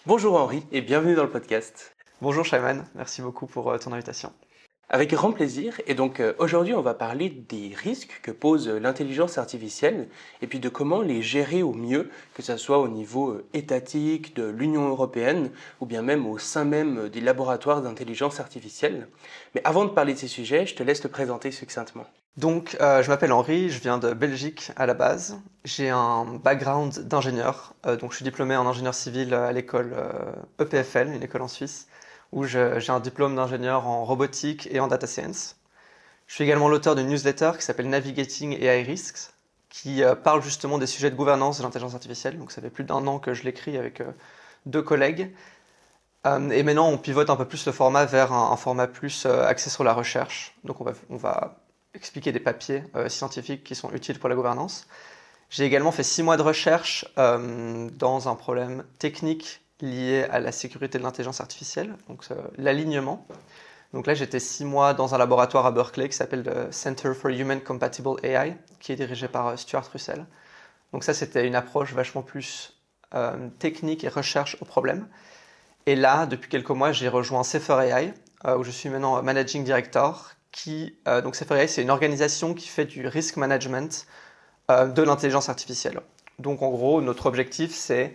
Bonjour Henri et bienvenue dans le podcast. Bonjour Shaiman, merci beaucoup pour ton invitation. Avec grand plaisir. Et donc aujourd'hui on va parler des risques que pose l'intelligence artificielle et puis de comment les gérer au mieux, que ce soit au niveau étatique de l'Union européenne ou bien même au sein même des laboratoires d'intelligence artificielle. Mais avant de parler de ces sujets, je te laisse te présenter succinctement. Donc je m'appelle Henri, je viens de Belgique à la base. J'ai un background d'ingénieur, donc je suis diplômé en ingénieur civil à l'école EPFL, une école en Suisse, où j'ai un diplôme d'ingénieur en robotique et en data science. Je suis également l'auteur d'une newsletter qui s'appelle Navigating AI Risks, qui parle justement des sujets de gouvernance de l'intelligence artificielle. Donc ça fait plus d'1 an que je l'écris avec 2 collègues. Et maintenant, on pivote un peu plus le format vers un format plus axé sur la recherche. Donc on va expliquer des papiers scientifiques qui sont utiles pour la gouvernance. J'ai également fait 6 mois de recherche dans un problème technique lié à la sécurité de l'intelligence artificielle, donc l'alignement. Donc là, j'étais 6 mois dans un laboratoire à Berkeley qui s'appelle le Center for Human Compatible AI, qui est dirigé par Stuart Russell. Donc ça, c'était une approche vachement plus technique et recherche au problème. Et là, depuis quelques mois, j'ai rejoint Safer AI, où je suis maintenant Managing Director. Donc Safer AI, c'est une organisation qui fait du risk management de l'intelligence artificielle. Donc en gros, notre objectif, c'est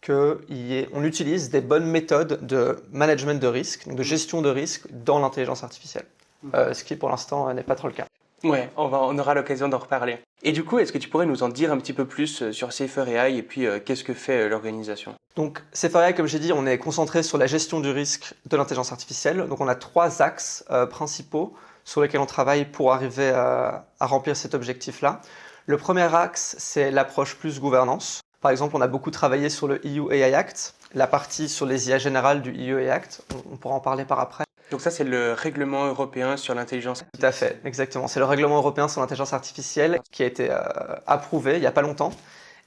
qu'on utilise des bonnes méthodes de management de risque, donc de gestion de risque dans l'intelligence artificielle. Ce qui pour l'instant n'est pas trop le cas. Ouais, on aura l'occasion d'en reparler. Et du coup, est-ce que tu pourrais nous en dire un petit peu plus sur Safer AI et puis qu'est-ce que fait l'organisation? Donc, Safer AI, comme j'ai dit, on est concentré sur la gestion du risque de l'intelligence artificielle. Donc, on a 3 axes principaux sur lesquels on travaille pour arriver à remplir cet objectif-là. Le premier axe, c'est l'approche plus gouvernance. Par exemple, on a beaucoup travaillé sur le EU AI Act, la partie sur les IA générales du EU AI Act. On pourra en parler par après. Donc ça, c'est le règlement européen sur l'intelligence Tout à fait, exactement. C'est le règlement européen sur l'intelligence artificielle qui a été approuvé il n'y a pas longtemps.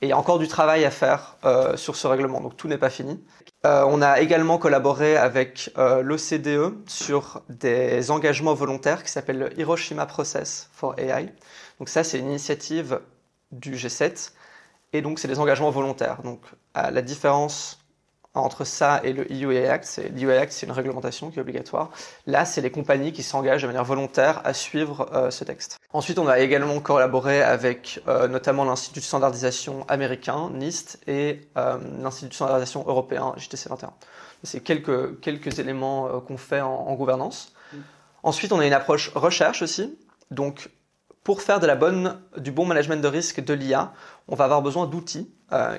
Et il y a encore du travail à faire sur ce règlement, donc tout n'est pas fini. On a également collaboré avec l'OCDE sur des engagements volontaires qui s'appellent le Hiroshima Process for AI. Donc ça, c'est une initiative du G7 et donc c'est des engagements volontaires. Donc la différence entre ça et le EU AI Act, l'EU AI Act, c'est une réglementation qui est obligatoire. Là, c'est les compagnies qui s'engagent de manière volontaire à suivre ce texte. Ensuite, on a également collaboré avec notamment l'Institut de standardisation américain, NIST, et l'Institut de standardisation européen, JTC 21. C'est quelques éléments qu'on fait en gouvernance. Ensuite, on a une approche recherche aussi. Donc, pour faire du bon management de risque de l'IA, on va avoir besoin d'outils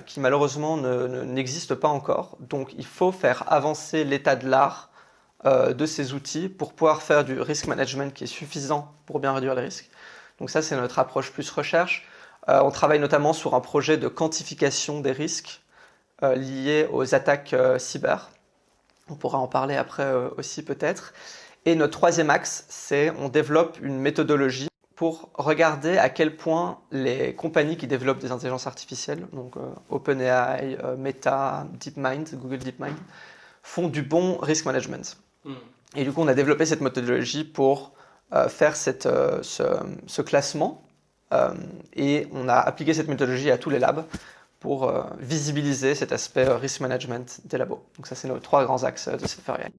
qui malheureusement n'existent pas encore. Donc il faut faire avancer l'état de l'art de ces outils pour pouvoir faire du risk management qui est suffisant pour bien réduire les risques. Donc ça, c'est notre approche plus recherche. On travaille notamment sur un projet de quantification des risques liés aux attaques cyber. On pourra en parler après aussi peut-être. Et notre troisième axe, c'est on développe une méthodologie pour regarder à quel point les compagnies qui développent des intelligences artificielles, donc OpenAI, Meta, DeepMind, Google DeepMind, font du bon risk management. Et du coup, on a développé cette méthodologie pour faire ce classement et on a appliqué cette méthodologie à tous les labs pour visibiliser cet aspect risk management des labos. Donc ça, c'est nos 3 grands axes de cette AI.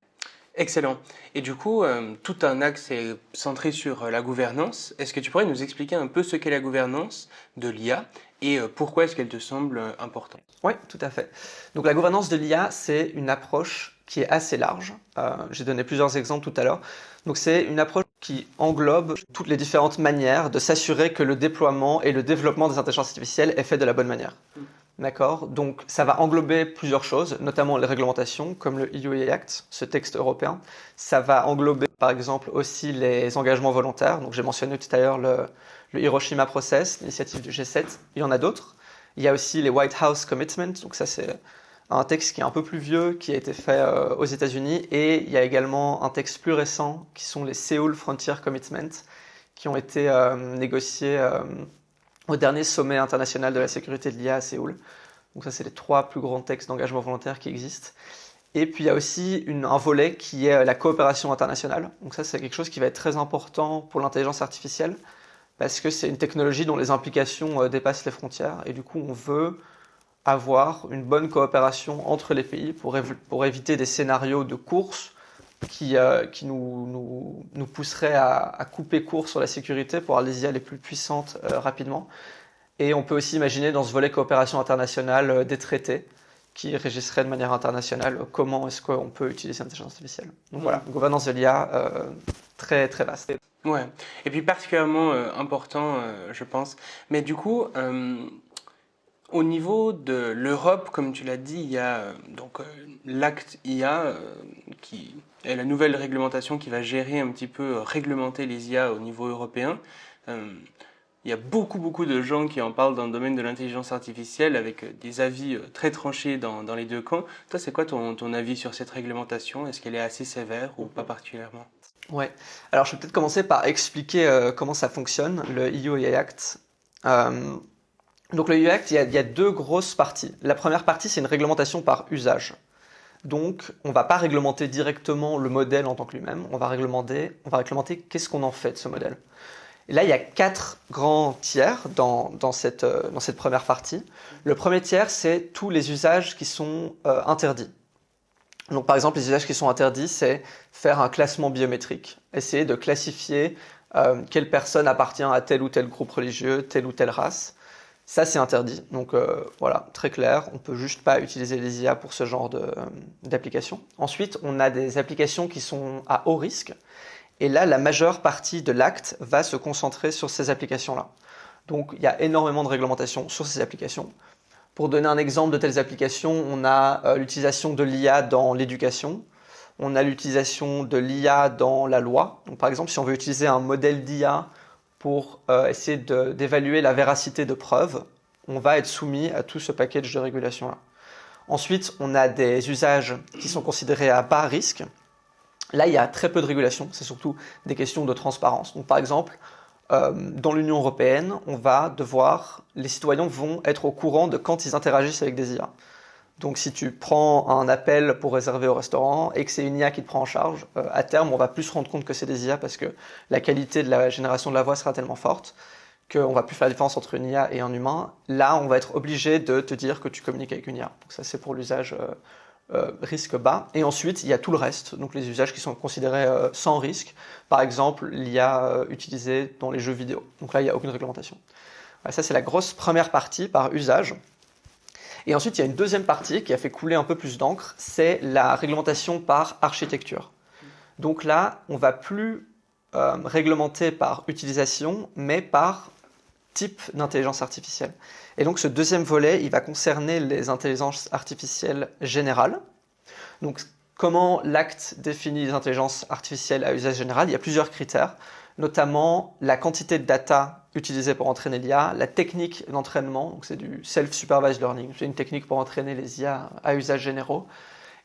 Excellent. Et du coup, tout un axe est centré sur la gouvernance. Est-ce que tu pourrais nous expliquer un peu ce qu'est la gouvernance de l'IA et pourquoi est-ce qu'elle te semble importante? Oui, tout à fait. Donc la gouvernance de l'IA, c'est une approche qui est assez large. J'ai donné plusieurs exemples tout à l'heure. Donc c'est une approche qui englobe toutes les différentes manières de s'assurer que le déploiement et le développement des intelligences artificielles est fait de la bonne manière. D'accord. Donc ça va englober plusieurs choses, notamment les réglementations, comme le EU AI Act, ce texte européen. Ça va englober par exemple aussi les engagements volontaires. Donc j'ai mentionné tout à l'heure le Hiroshima Process, l'initiative du G7. Il y en a d'autres. Il y a aussi les White House Commitments. Donc ça, c'est un texte qui est un peu plus vieux, qui a été fait aux États-Unis. Et il y a également un texte plus récent, qui sont les Seoul Frontier Commitments, qui ont été négociés au dernier sommet international de la sécurité de l'IA à Séoul. Donc ça, c'est les 3 plus grands textes d'engagement volontaire qui existent. Et puis il y a aussi un volet qui est la coopération internationale. Donc ça, c'est quelque chose qui va être très important pour l'intelligence artificielle, parce que c'est une technologie dont les implications dépassent les frontières. Et du coup, on veut avoir une bonne coopération entre les pays pour éviter des scénarios de course qui nous pousseraient à couper court sur la sécurité pour avoir les IA les plus puissantes rapidement. Et on peut aussi imaginer dans ce volet coopération internationale des traités qui régisseraient de manière internationale comment est-ce qu'on peut utiliser l'intelligence artificielle. Donc voilà, gouvernance de l'IA très très vaste. Ouais, et puis particulièrement important, je pense. Mais du coup, au niveau de l'Europe, comme tu l'as dit, il y a l'acte IA qui est la nouvelle réglementation qui va gérer un petit peu, réglementer les IA au niveau européen. Il y a beaucoup de gens qui en parlent dans le domaine de l'intelligence artificielle avec des avis très tranchés dans les deux camps. Toi, c'est quoi ton avis sur cette réglementation? Est-ce qu'elle est assez sévère ou pas particulièrement? Ouais, alors je vais peut-être commencer par expliquer comment ça fonctionne, le EU AI Act. Donc le EU Act, il y a deux grosses parties. La première partie, c'est une réglementation par usage. Donc on ne va pas réglementer directement le modèle en tant que lui-même, on va réglementer qu'est-ce qu'on en fait de ce modèle. Et là, il y a 4 grands tiers dans cette première partie. Le premier tiers, c'est tous les usages qui sont interdits. Donc par exemple, les usages qui sont interdits, c'est faire un classement biométrique, essayer de classifier quelle personne appartient à tel ou tel groupe religieux, telle ou telle race. Ça, c'est interdit. Donc voilà, très clair, on ne peut juste pas utiliser les IA pour ce genre d'applications. Ensuite, on a des applications qui sont à haut risque. Et là, la majeure partie de l'acte va se concentrer sur ces applications-là. Donc il y a énormément de réglementations sur ces applications. Pour donner un exemple de telles applications, on a l'utilisation de l'IA dans l'éducation, on a l'utilisation de l'IA dans la loi. Donc, par exemple, si on veut utiliser un modèle d'IA pour essayer d'évaluer la véracité de preuves, on va être soumis à tout ce package de régulation-là. Ensuite, on a des usages qui sont considérés à bas risque. Là, il y a très peu de régulation, c'est surtout des questions de transparence. Donc, par exemple, dans l'Union européenne, les citoyens vont être au courant de quand ils interagissent avec des IA. Donc si tu prends un appel pour réserver au restaurant et que c'est une IA qui te prend en charge, à terme, on va plus se rendre compte que c'est des IA parce que la qualité de la génération de la voix sera tellement forte qu'on va plus faire la différence entre une IA et un humain. Là, on va être obligé de te dire que tu communiques avec une IA. Donc ça, c'est pour l'usage risque bas. Et ensuite, il y a tout le reste, donc les usages qui sont considérés sans risque. Par exemple, l'IA utilisée dans les jeux vidéo. Donc là, il n'y a aucune réglementation. Voilà, ça, c'est la grosse première partie par usage. Et ensuite, il y a une deuxième partie qui a fait couler un peu plus d'encre, c'est la réglementation par architecture. Donc là, on ne va plus réglementer par utilisation, mais par type d'intelligence artificielle. Et donc ce deuxième volet, il va concerner les intelligences artificielles générales. Donc comment l'acte définit les intelligences artificielles à usage général? Il y a plusieurs critères, notamment la quantité de data utilisée pour entraîner l'IA, la technique d'entraînement, donc c'est du self-supervised learning, c'est une technique pour entraîner les IA à usage généraux,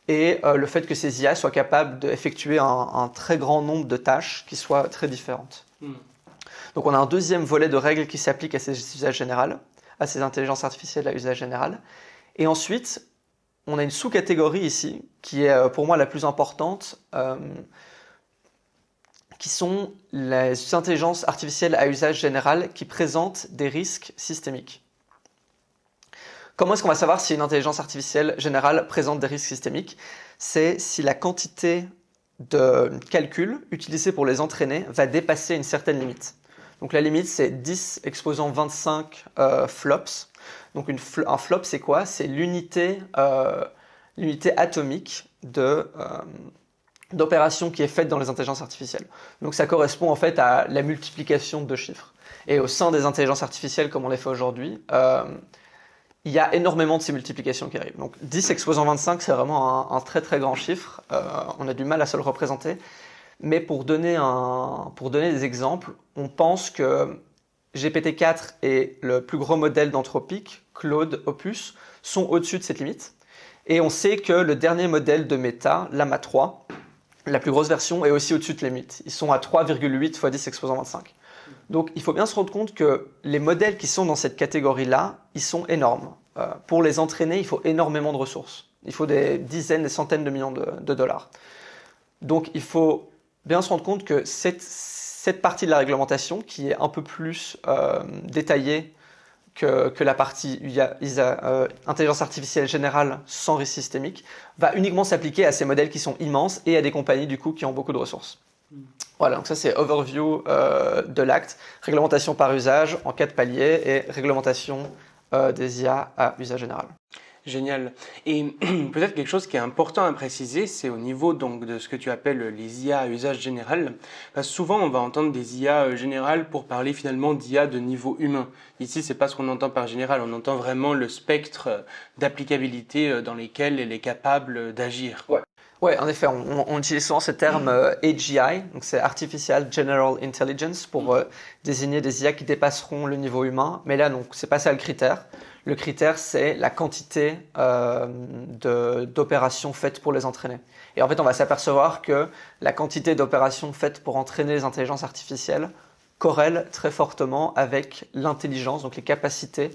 et le fait que ces IA soient capables d'effectuer un très grand nombre de tâches qui soient très différentes. Donc on a un deuxième volet de règles qui s'applique à ces usages généraux, à ces intelligences artificielles à usage général. Et ensuite, on a une sous-catégorie ici, qui est pour moi la plus importante, qui sont les intelligences artificielles à usage général qui présentent des risques systémiques. Comment est-ce qu'on va savoir si une intelligence artificielle générale présente des risques systémiques? C'est si la quantité de calculs utilisés pour les entraîner va dépasser une certaine limite. Donc la limite, c'est 10 exposant 25 flops. Donc un flop, c'est quoi? C'est l'unité atomique d'opération qui est faite dans les intelligences artificielles. Donc ça correspond en fait à la multiplication de chiffres. Et au sein des intelligences artificielles, comme on les fait aujourd'hui, il y a énormément de ces multiplications qui arrivent. Donc 10 exposant 25, c'est vraiment un très très grand chiffre. On a du mal à se le représenter. Mais pour donner des exemples, on pense que GPT-4 et le plus gros modèle d'Anthropic, Claude Opus, sont au-dessus de cette limite. Et on sait que le dernier modèle de Meta, Llama 3, la plus grosse version, est aussi au-dessus de la limite. Ils sont à 3,8 x 10 exposant 25. Donc il faut bien se rendre compte que les modèles qui sont dans cette catégorie-là, ils sont énormes. Pour les entraîner, il faut énormément de ressources. Il faut des dizaines, des centaines de millions de dollars. Donc il faut bien se rendre compte que cette partie de la réglementation, qui est un peu plus détaillée que la partie intelligence artificielle générale sans risque systémique va uniquement s'appliquer à ces modèles qui sont immenses et à des compagnies du coup qui ont beaucoup de ressources. Voilà, donc ça c'est overview de l'acte, réglementation par usage en 4 paliers et réglementation des IA à usage général. Génial. Et peut-être quelque chose qui est important à préciser, c'est au niveau donc de ce que tu appelles les IA à usage général. Parce que souvent, on va entendre des IA générales pour parler finalement d'IA de niveau humain. Ici, c'est pas ce qu'on entend par général. On entend vraiment le spectre d'applicabilité dans lesquels elle est capable d'agir. Ouais, en effet, on utilise souvent ce terme AGI, donc c'est Artificial General Intelligence, pour désigner des IA qui dépasseront le niveau humain. Mais là, donc, c'est pas ça le critère. Le critère, c'est la quantité d'opérations faites pour les entraîner. Et en fait, on va s'apercevoir que la quantité d'opérations faites pour entraîner les intelligences artificielles corrèle très fortement avec l'intelligence, donc les capacités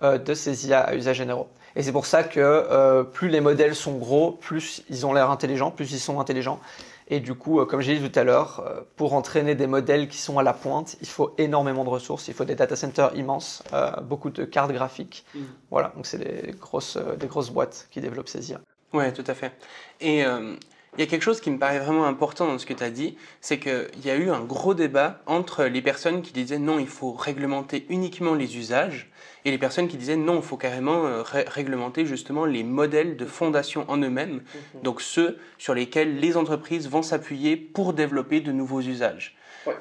de ces IA à usage généraux. Et c'est pour ça que plus les modèles sont gros, plus ils ont l'air intelligents, plus ils sont intelligents. Et du coup, comme j'ai dit tout à l'heure, pour entraîner des modèles qui sont à la pointe, il faut énormément de ressources, il faut des data centers immenses, beaucoup de cartes graphiques. Voilà, donc c'est des grosses boîtes qui développent ces IA. Ouais, tout à fait. Et il y a quelque chose qui me paraît vraiment important dans ce que tu as dit, c'est qu'il y a eu un gros débat entre les personnes qui disaient non, il faut réglementer uniquement les usages, et les personnes qui disaient non, il faut carrément réglementer justement les modèles de fondation en eux-mêmes, donc ceux sur lesquels les entreprises vont s'appuyer pour développer de nouveaux usages. Ouais.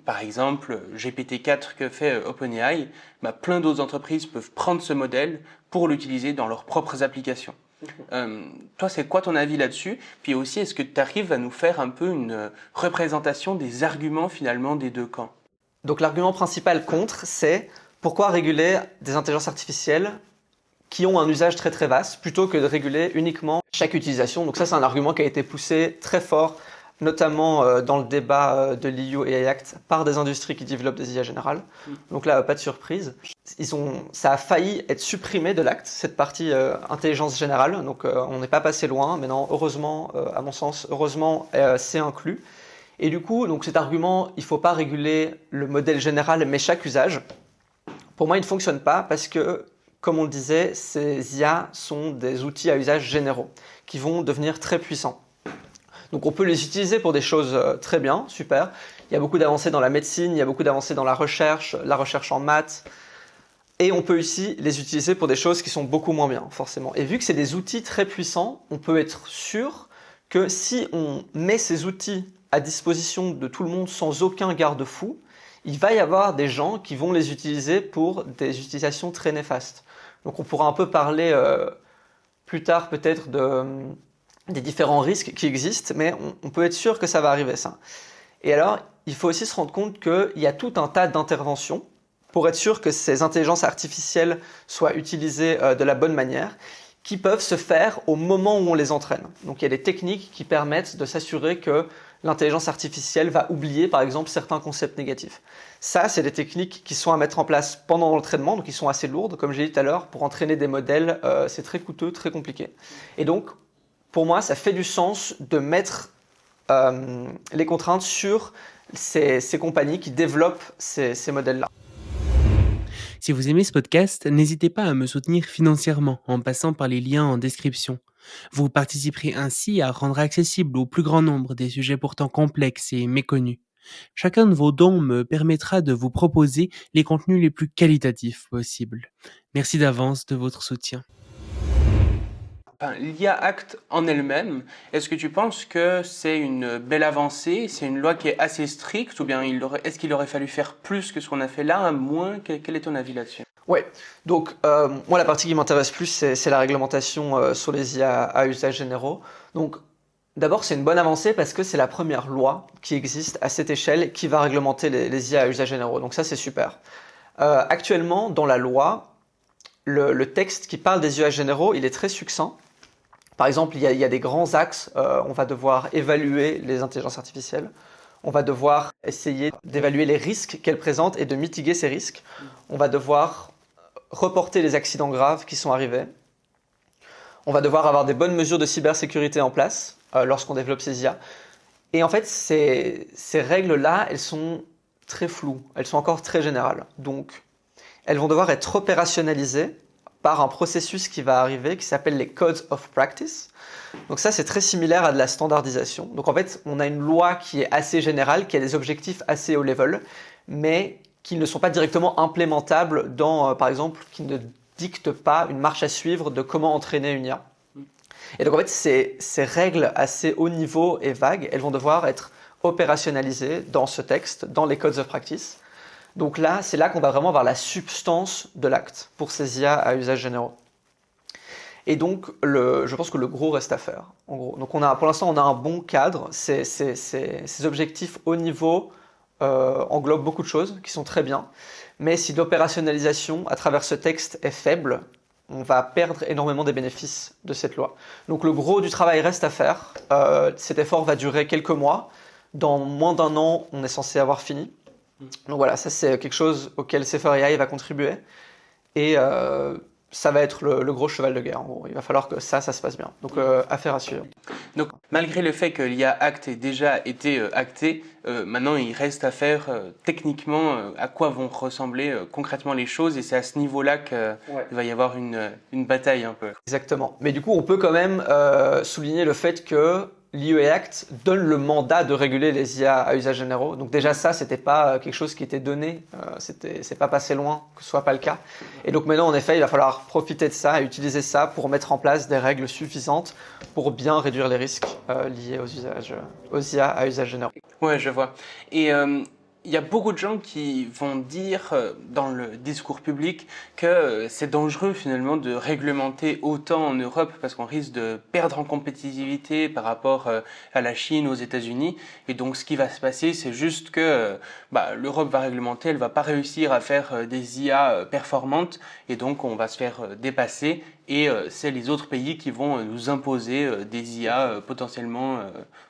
Par exemple, GPT-4 que fait OpenAI, plein d'autres entreprises peuvent prendre ce modèle pour l'utiliser dans leurs propres applications. Toi, c'est quoi ton avis là-dessus? Puis aussi, est-ce que tu arrives à nous faire un peu une représentation des arguments finalement des deux camps? Donc l'argument principal contre, c'est pourquoi réguler des intelligences artificielles qui ont un usage très très vaste plutôt que de réguler uniquement chaque utilisation. Donc ça, c'est un argument qui a été poussé très fort, notamment dans le débat de l'EU AI Act par des industries qui développent des IA générales. Donc là, pas de surprise. Ça a failli être supprimé de l'acte, cette partie intelligence générale. Donc on n'est pas passé loin. Maintenant, heureusement, à mon sens, c'est inclus. Et du coup, donc cet argument, il ne faut pas réguler le modèle général, mais chaque usage. Pour moi, il ne fonctionne pas parce que, comme on le disait, ces IA sont des outils à usage généraux qui vont devenir très puissants. Donc on peut les utiliser pour des choses très bien, super. Il y a beaucoup d'avancées dans la médecine, il y a beaucoup d'avancées dans la recherche en maths. Et on peut aussi les utiliser pour des choses qui sont beaucoup moins bien, forcément. Et vu que c'est des outils très puissants, on peut être sûr que si on met ces outils à disposition de tout le monde sans aucun garde-fou, il va y avoir des gens qui vont les utiliser pour des utilisations très néfastes. Donc on pourra un peu parler plus tard peut-être des différents risques qui existent, mais on peut être sûr que ça va arriver, ça. Et alors, il faut aussi se rendre compte qu'il y a tout un tas d'interventions pour être sûr que ces intelligences artificielles soient utilisées de la bonne manière, qui peuvent se faire au moment où on les entraîne. Donc il y a des techniques qui permettent de s'assurer que l'intelligence artificielle va oublier, par exemple, certains concepts négatifs. Ça, c'est des techniques qui sont à mettre en place pendant l'entraînement, donc qui sont assez lourdes. Comme j'ai dit tout à l'heure, pour entraîner des modèles, c'est très coûteux, très compliqué. Et donc, pour moi, ça fait du sens de mettre les contraintes sur ces compagnies qui développent ces modèles-là. Si vous aimez ce podcast, n'hésitez pas à me soutenir financièrement en passant par les liens en description. Vous participerez ainsi à rendre accessible au plus grand nombre des sujets pourtant complexes et méconnus. Chacun de vos dons me permettra de vous proposer les contenus les plus qualitatifs possibles. Merci d'avance de votre soutien. L'IA Act en elle-même, est-ce que tu penses que c'est une belle avancée, c'est une loi qui est assez stricte, ou bien est-ce qu'il aurait fallu faire plus que ce qu'on a fait là, moins? Quel est ton avis là-dessus? Oui, donc moi la partie qui m'intéresse plus, c'est la réglementation sur les IA à usage généraux. Donc d'abord c'est une bonne avancée parce que c'est la première loi qui existe à cette échelle qui va réglementer les IA à usage généraux, donc ça c'est super. Actuellement dans la loi, le texte qui parle des usages généraux, il est très succinct. Par exemple, il y a des grands axes. On va devoir évaluer les intelligences artificielles. On va devoir essayer d'évaluer les risques qu'elles présentent et de mitiguer ces risques. On va devoir reporter les accidents graves qui sont arrivés. On va devoir avoir des bonnes mesures de cybersécurité en place lorsqu'on développe ces IA. Et en fait, ces règles-là, elles sont très floues. Elles sont encore très générales. Donc, elles vont devoir être opérationnalisées par un processus qui va arriver qui s'appelle les Codes of Practice. Donc ça, c'est très similaire à de la standardisation. Donc en fait, on a une loi qui est assez générale, qui a des objectifs assez haut level, mais qui ne sont pas directement implémentables dans, par exemple, qui ne dictent pas une marche à suivre de comment entraîner une IA. Et donc en fait, ces règles assez haut niveau et vagues, elles vont devoir être opérationnalisées dans ce texte, dans les Codes of Practice. Donc là, c'est là qu'on va vraiment avoir la substance de l'acte pour ces IA à usage généraux. Et donc, je pense que le gros reste à faire, en gros. Donc pour l'instant, on a un bon cadre. Ces objectifs haut niveau englobent beaucoup de choses qui sont très bien. Mais si l'opérationnalisation à travers ce texte est faible, on va perdre énormément des bénéfices de cette loi. Donc le gros du travail reste à faire. Cet effort va durer quelques mois. Dans moins d'un an, on est censé avoir fini. Donc voilà, ça c'est quelque chose auquel Sephora AI va contribuer. Et ça va être le gros cheval de guerre. En gros. Il va falloir que ça se passe bien. Donc affaire à suivre. Donc malgré le fait que l'IA Act ait déjà été acté, maintenant il reste à faire techniquement à quoi vont ressembler concrètement les choses, et c'est à ce niveau-là qu'il va y avoir une bataille un peu. Exactement. Mais du coup, on peut quand même souligner le fait que l'IA Act donne le mandat de réguler les IA à usage généraux. Donc déjà ça, c'était pas quelque chose qui était donné, c'est pas passé loin que ce soit pas le cas. Et donc maintenant, en effet, il va falloir profiter de ça et utiliser ça pour mettre en place des règles suffisantes pour bien réduire les risques liés aux IA à usage généraux. Ouais, je vois. Et il y a beaucoup de gens qui vont dire dans le discours public que c'est dangereux finalement de réglementer autant en Europe parce qu'on risque de perdre en compétitivité par rapport à la Chine, aux États-Unis. Et donc ce qui va se passer, c'est juste que l'Europe va réglementer, elle va pas réussir à faire des IA performantes, et donc on va se faire dépasser. Et c'est les autres pays qui vont nous imposer des IA potentiellement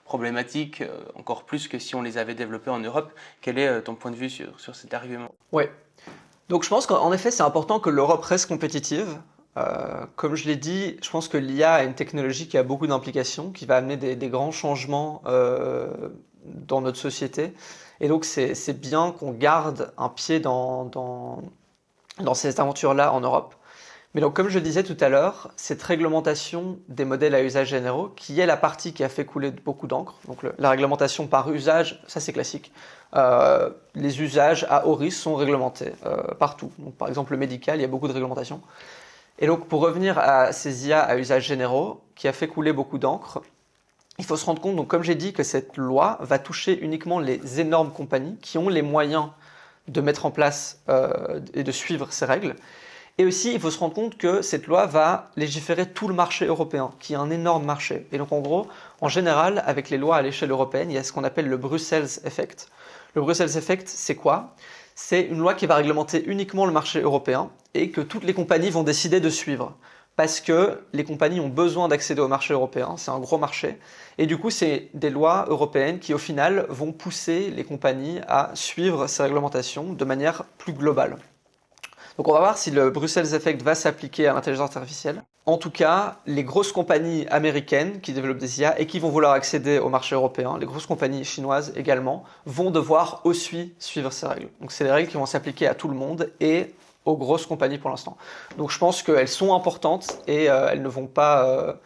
problématiques, encore plus que si on les avait développées en Europe. Quel est ton point de vue sur cet argument? Oui. Donc je pense qu'en effet, c'est important que l'Europe reste compétitive. Comme je l'ai dit, je pense que l'IA est une technologie qui a beaucoup d'implications, qui va amener des grands changements dans notre société. Et donc c'est bien qu'on garde un pied dans cette aventure-là en Europe. Mais donc, comme je le disais tout à l'heure, cette réglementation des modèles à usage généraux, qui est la partie qui a fait couler beaucoup d'encre, donc la réglementation par usage, ça c'est classique. Les usages à haut risque sont réglementés partout. Donc, par exemple, le médical, il y a beaucoup de réglementations. Et donc, pour revenir à ces IA à usage généraux, qui a fait couler beaucoup d'encre, il faut se rendre compte, donc, comme j'ai dit, que cette loi va toucher uniquement les énormes compagnies qui ont les moyens de mettre en place et de suivre ces règles. Et aussi, il faut se rendre compte que cette loi va légiférer tout le marché européen, qui est un énorme marché. Et donc en gros, en général, avec les lois à l'échelle européenne, il y a ce qu'on appelle le Brussels Effect. Le Brussels Effect, c'est quoi? C'est une loi qui va réglementer uniquement le marché européen et que toutes les compagnies vont décider de suivre. Parce que les compagnies ont besoin d'accéder au marché européen, c'est un gros marché. Et du coup, c'est des lois européennes qui, au final, vont pousser les compagnies à suivre ces réglementations de manière plus globale. Donc on va voir si le Brussels Effect va s'appliquer à l'intelligence artificielle. En tout cas, les grosses compagnies américaines qui développent des IA et qui vont vouloir accéder au marché européen, les grosses compagnies chinoises également, vont devoir aussi suivre ces règles. Donc c'est des règles qui vont s'appliquer à tout le monde et aux grosses compagnies pour l'instant. Donc je pense qu'elles sont importantes et elles ne vont pas...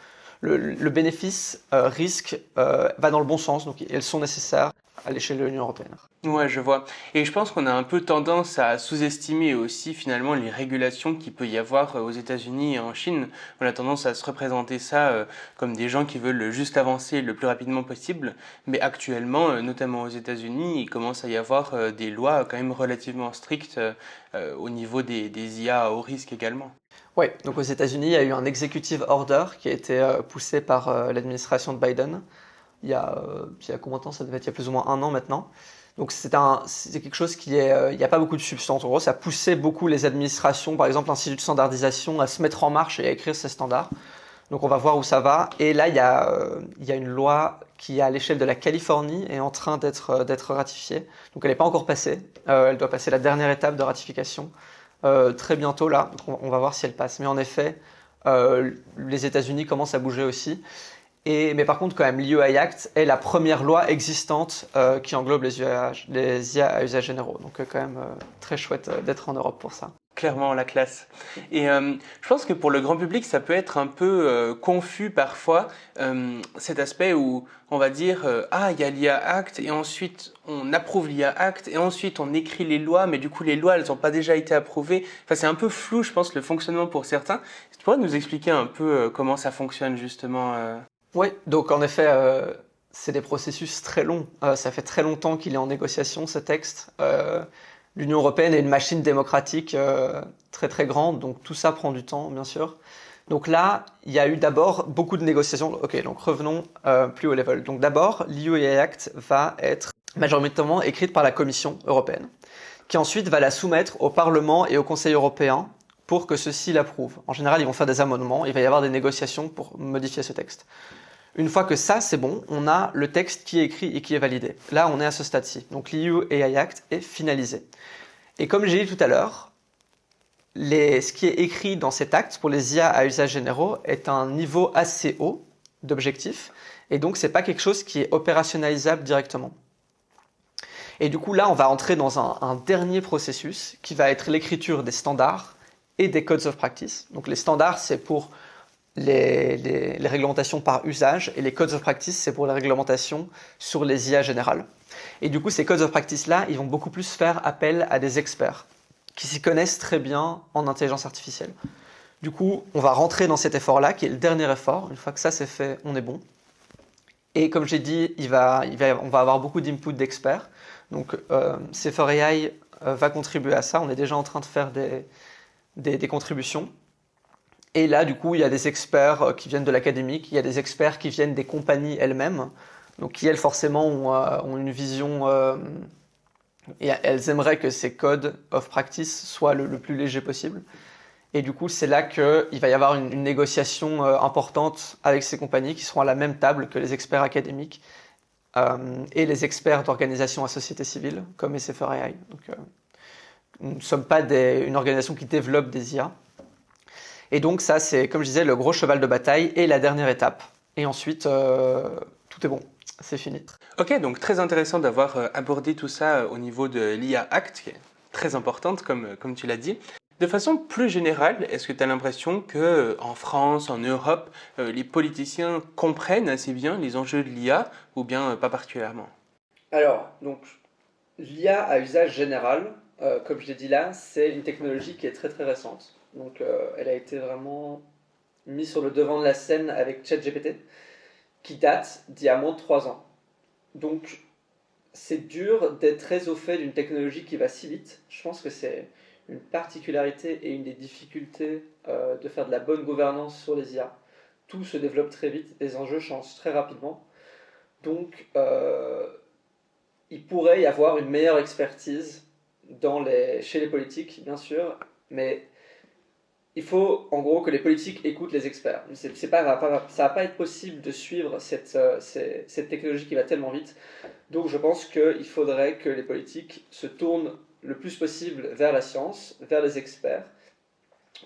le bénéfice risque va dans le bon sens, donc elles sont nécessaires à l'échelle de l'Union européenne. Ouais, je vois. Et je pense qu'on a un peu tendance à sous-estimer aussi finalement les régulations qu'il peut y avoir aux États-Unis et en Chine. On a tendance à se représenter ça comme des gens qui veulent juste avancer le plus rapidement possible. Mais actuellement, notamment aux États-Unis, il commence à y avoir des lois quand même relativement strictes au niveau des IA à haut risque également. Oui, donc aux États-Unis, il y a eu un executive order qui a été poussé par l'administration de Biden. Il y a combien de temps? Ça devait être il y a plus ou moins 1 an maintenant. Donc c'est quelque chose qui est, il n'y a pas beaucoup de substance. En gros, ça poussait beaucoup les administrations, par exemple l'Institut de standardisation, à se mettre en marche et à écrire ces standards. Donc on va voir où ça va. Et là, il y a une loi qui, à l'échelle de la Californie, est en train d'être ratifiée. Donc elle n'est pas encore passée. Elle doit passer la dernière étape de ratification très bientôt là. Donc on va voir si elle passe. Mais en effet, les États-Unis commencent à bouger aussi. Mais par contre, quand même, l'IA Act est la première loi existante qui englobe les IA à usage généraux. Donc quand même très chouette d'être en Europe pour ça. Clairement la classe. Et je pense que pour le grand public, ça peut être un peu confus parfois, cet aspect où on va dire ah, il y a l'IA Act, et ensuite on approuve l'IA Act, et ensuite on écrit les lois, mais du coup les lois, elles n'ont pas déjà été approuvées. Enfin, c'est un peu flou, je pense, le fonctionnement pour certains. Tu pourrais nous expliquer un peu comment ça fonctionne justement Oui, donc en effet, c'est des processus très longs. Ça fait très longtemps qu'il est en négociation, ce texte. L'Union européenne est une machine démocratique très très grande, donc tout ça prend du temps, bien sûr. Donc là, il y a eu d'abord beaucoup de négociations. Ok, donc revenons plus haut level. Donc d'abord, l'EU AI Act va être majoritairement écrite par la Commission européenne, qui ensuite va la soumettre au Parlement et au Conseil européen pour que ceux-ci l'approuvent. En général, ils vont faire des amendements, il va y avoir des négociations pour modifier ce texte. Une fois que ça, c'est bon, on a le texte qui est écrit et qui est validé. Là, on est à ce stade-ci. Donc l'EU AI Act est finalisé. Et comme j'ai dit tout à l'heure, ce qui est écrit dans cet acte pour les IA à usage généraux est un niveau assez haut d'objectifs. Et donc, ce n'est pas quelque chose qui est opérationnalisable directement. Et du coup, là, on va entrer dans un dernier processus qui va être l'écriture des standards et des codes of practice. Donc les standards, c'est pour les réglementations par usage, et les codes of practice, c'est pour les réglementations sur les IA générales. Et du coup, ces codes of practice-là, ils vont beaucoup plus faire appel à des experts qui s'y connaissent très bien en intelligence artificielle. Du coup, on va rentrer dans cet effort-là, qui est le dernier effort. Une fois que ça c'est fait, on est bon. Et comme j'ai dit, on va avoir beaucoup d'input d'experts. Donc, C4AI va contribuer à ça. On est déjà en train de faire des contributions. Et là, du coup, il y a des experts qui viennent de l'académique, il y a des experts qui viennent des compagnies elles-mêmes, donc qui, elles, forcément, ont une vision... et elles aimeraient que ces codes of practice soient le plus léger possible. Et du coup, c'est là qu'il va y avoir une négociation importante avec ces compagnies qui seront à la même table que les experts académiques et les experts d'organisations à société civile, comme SFRAI. Donc, nous ne sommes pas une organisation qui développe des IA. Et donc ça, c'est, comme je disais, le gros cheval de bataille et la dernière étape. Et ensuite, tout est bon, c'est fini. Ok, donc très intéressant d'avoir abordé tout ça au niveau de l'IA Act, qui est très importante, comme tu l'as dit. De façon plus générale, est-ce que tu as l'impression qu'en France, en Europe, les politiciens comprennent assez bien les enjeux de l'IA, ou bien pas particulièrement? Alors, donc, l'IA à usage général, comme je l'ai dit là, c'est une technologie qui est très très récente. Donc elle a été vraiment mise sur le devant de la scène avec ChatGPT, qui date d'il y a moins de 3 ans. Donc c'est dur d'être très au fait d'une technologie qui va si vite. Je pense que c'est une particularité et une des difficultés de faire de la bonne gouvernance sur les IA. Tout se développe très vite, les enjeux changent très rapidement. Donc il pourrait y avoir une meilleure expertise chez les politiques, bien sûr, mais il faut en gros que les politiques écoutent les experts. Ça va pas être possible de suivre cette technologie qui va tellement vite. Donc je pense qu'il faudrait que les politiques se tournent le plus possible vers la science, vers les experts,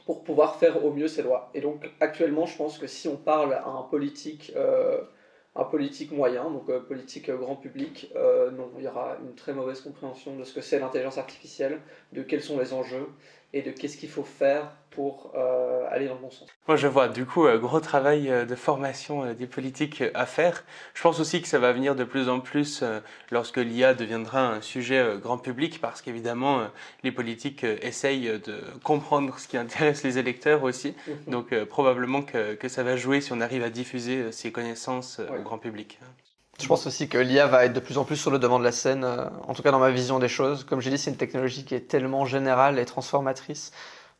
pour pouvoir faire au mieux ces lois. Et donc actuellement, je pense que si on parle à un politique moyen, donc politique grand public, non, il y aura une très mauvaise compréhension de ce que c'est l'intelligence artificielle, de quels sont les enjeux et de qu'est-ce qu'il faut faire pour aller dans le bon sens. Moi, je vois, du coup, gros travail de formation des politiques à faire. Je pense aussi que ça va venir de plus en plus lorsque l'IA deviendra un sujet grand public, parce qu'évidemment, les politiques essayent de comprendre ce qui intéresse les électeurs aussi. Donc, probablement que ça va jouer si on arrive à diffuser ces connaissances au grand public. Je pense aussi que l'IA va être de plus en plus sur le devant de la scène, en tout cas dans ma vision des choses. Comme j'ai dit, c'est une technologie qui est tellement générale et transformatrice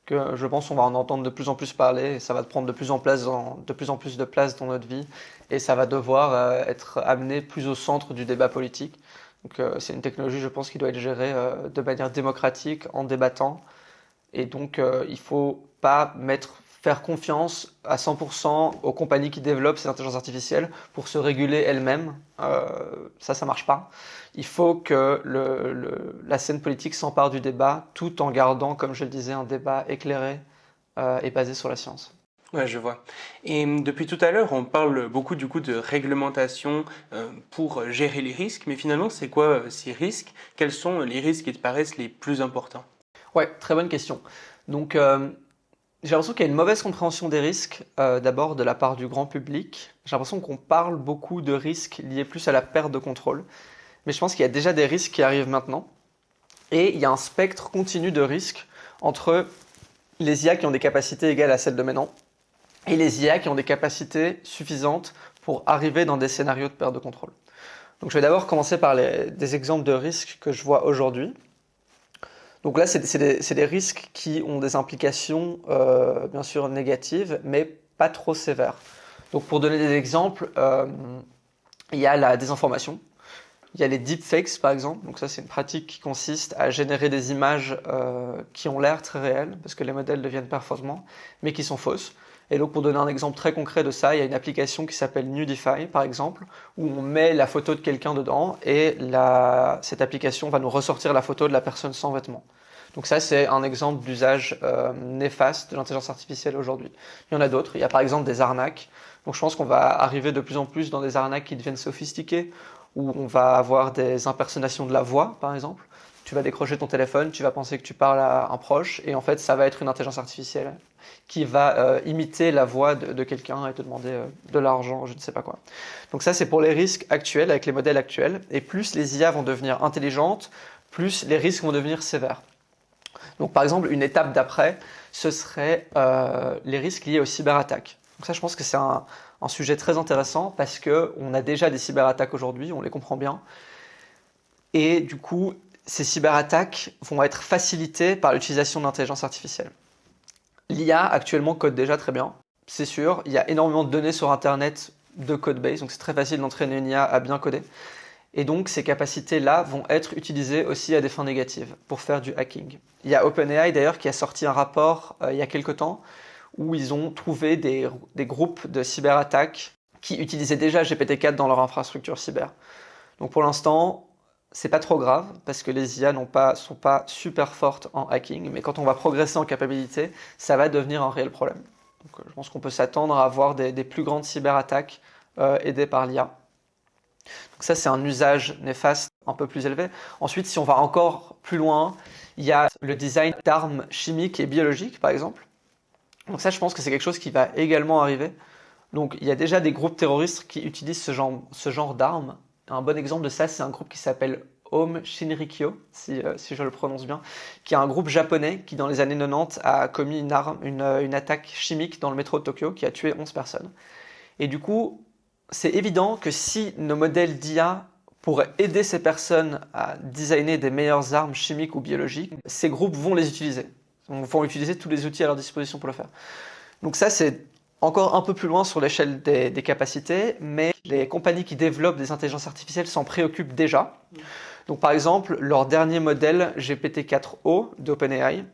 que je pense qu'on va en entendre de plus en plus parler et ça va prendre de plus en plus de place dans notre vie et ça va devoir être amené plus au centre du débat politique. Donc c'est une technologie, je pense, qui doit être gérée de manière démocratique, en débattant. Et donc il ne faut pas faire confiance à 100% aux compagnies qui développent ces intelligences artificielles pour se réguler elles-mêmes. Ça marche pas. Il faut que la scène politique s'empare du débat tout en gardant, comme je le disais, un débat éclairé et basé sur la science. Ouais, je vois. Et depuis tout à l'heure, on parle beaucoup du coup de réglementation pour gérer les risques, mais finalement, c'est quoi ces risques? Quels sont les risques qui te paraissent les plus importants? Ouais, très bonne question. Donc, j'ai l'impression qu'il y a une mauvaise compréhension des risques, d'abord de la part du grand public. J'ai l'impression qu'on parle beaucoup de risques liés plus à la perte de contrôle. Mais je pense qu'il y a déjà des risques qui arrivent maintenant. Et il y a un spectre continu de risques entre les IA qui ont des capacités égales à celles de maintenant et les IA qui ont des capacités suffisantes pour arriver dans des scénarios de perte de contrôle. Donc je vais d'abord commencer par des exemples de risques que je vois aujourd'hui. Donc là, c'est des risques qui ont des implications bien sûr négatives, mais pas trop sévères. Donc pour donner des exemples, il y a la désinformation. Il y a les deepfakes par exemple, donc ça c'est une pratique qui consiste à générer des images qui ont l'air très réelles, parce que les modèles deviennent performants, mais qui sont fausses. Et donc pour donner un exemple très concret de ça, il y a une application qui s'appelle Nudify par exemple, où on met la photo de quelqu'un dedans, et cette application va nous ressortir la photo de la personne sans vêtements. Donc ça c'est un exemple d'usage néfaste de l'intelligence artificielle aujourd'hui. Il y en a d'autres, il y a par exemple des arnaques. Donc je pense qu'on va arriver de plus en plus dans des arnaques qui deviennent sophistiquées, où on va avoir des impersonations de la voix, par exemple. Tu vas décrocher ton téléphone, tu vas penser que tu parles à un proche, et en fait, ça va être une intelligence artificielle qui va imiter la voix de quelqu'un et te demander de l'argent, je ne sais pas quoi. Donc ça, c'est pour les risques actuels, avec les modèles actuels. Et plus les IA vont devenir intelligentes, plus les risques vont devenir sévères. Donc par exemple, une étape d'après, ce serait les risques liés aux cyberattaques. Donc ça, je pense que c'est un sujet très intéressant parce qu'on a déjà des cyberattaques aujourd'hui, on les comprend bien. Et du coup, ces cyberattaques vont être facilitées par l'utilisation de l'intelligence artificielle. L'IA actuellement code déjà très bien, c'est sûr. Il y a énormément de données sur Internet de code-base, donc c'est très facile d'entraîner une IA à bien coder. Et donc ces capacités-là vont être utilisées aussi à des fins négatives, pour faire du hacking. Il y a OpenAI d'ailleurs qui a sorti un rapport il y a quelques temps, où ils ont trouvé des groupes de cyberattaques qui utilisaient déjà GPT-4 dans leur infrastructure cyber. Donc pour l'instant, c'est pas trop grave, parce que les IA sont pas super fortes en hacking, mais quand on va progresser en capacité, ça va devenir un réel problème. Donc je pense qu'on peut s'attendre à avoir des plus grandes cyberattaques aidées par l'IA. Donc ça, c'est un usage néfaste un peu plus élevé. Ensuite, si on va encore plus loin, il y a le design d'armes chimiques et biologiques, par exemple. Donc ça, je pense que c'est quelque chose qui va également arriver. Donc il y a déjà des groupes terroristes qui utilisent ce genre d'armes. Un bon exemple de ça, c'est un groupe qui s'appelle Aum Shinrikyo, si je le prononce bien, qui est un groupe japonais qui, dans les années 90, a commis une attaque chimique dans le métro de Tokyo qui a tué 11 personnes. Et du coup, c'est évident que si nos modèles d'IA pourraient aider ces personnes à designer des meilleures armes chimiques ou biologiques, ces groupes vont les utiliser. Ils vont utiliser tous les outils à leur disposition pour le faire. Donc ça, c'est encore un peu plus loin sur l'échelle des capacités, mais les compagnies qui développent des intelligences artificielles s'en préoccupent déjà. Donc par exemple, leur dernier modèle GPT-4o d'OpenAI,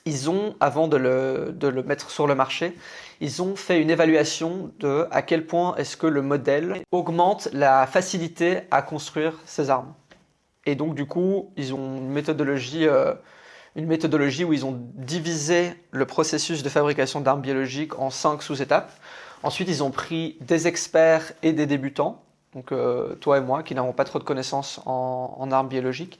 ils ont, avant de le mettre sur le marché, ils ont fait une évaluation de à quel point est-ce que le modèle augmente la facilité à construire ces armes. Et donc du coup, ils ont une méthodologie où ils ont divisé le processus de fabrication d'armes biologiques en 5 sous-étapes. Ensuite, ils ont pris des experts et des débutants, donc toi et moi, qui n'avons pas trop de connaissances en armes biologiques.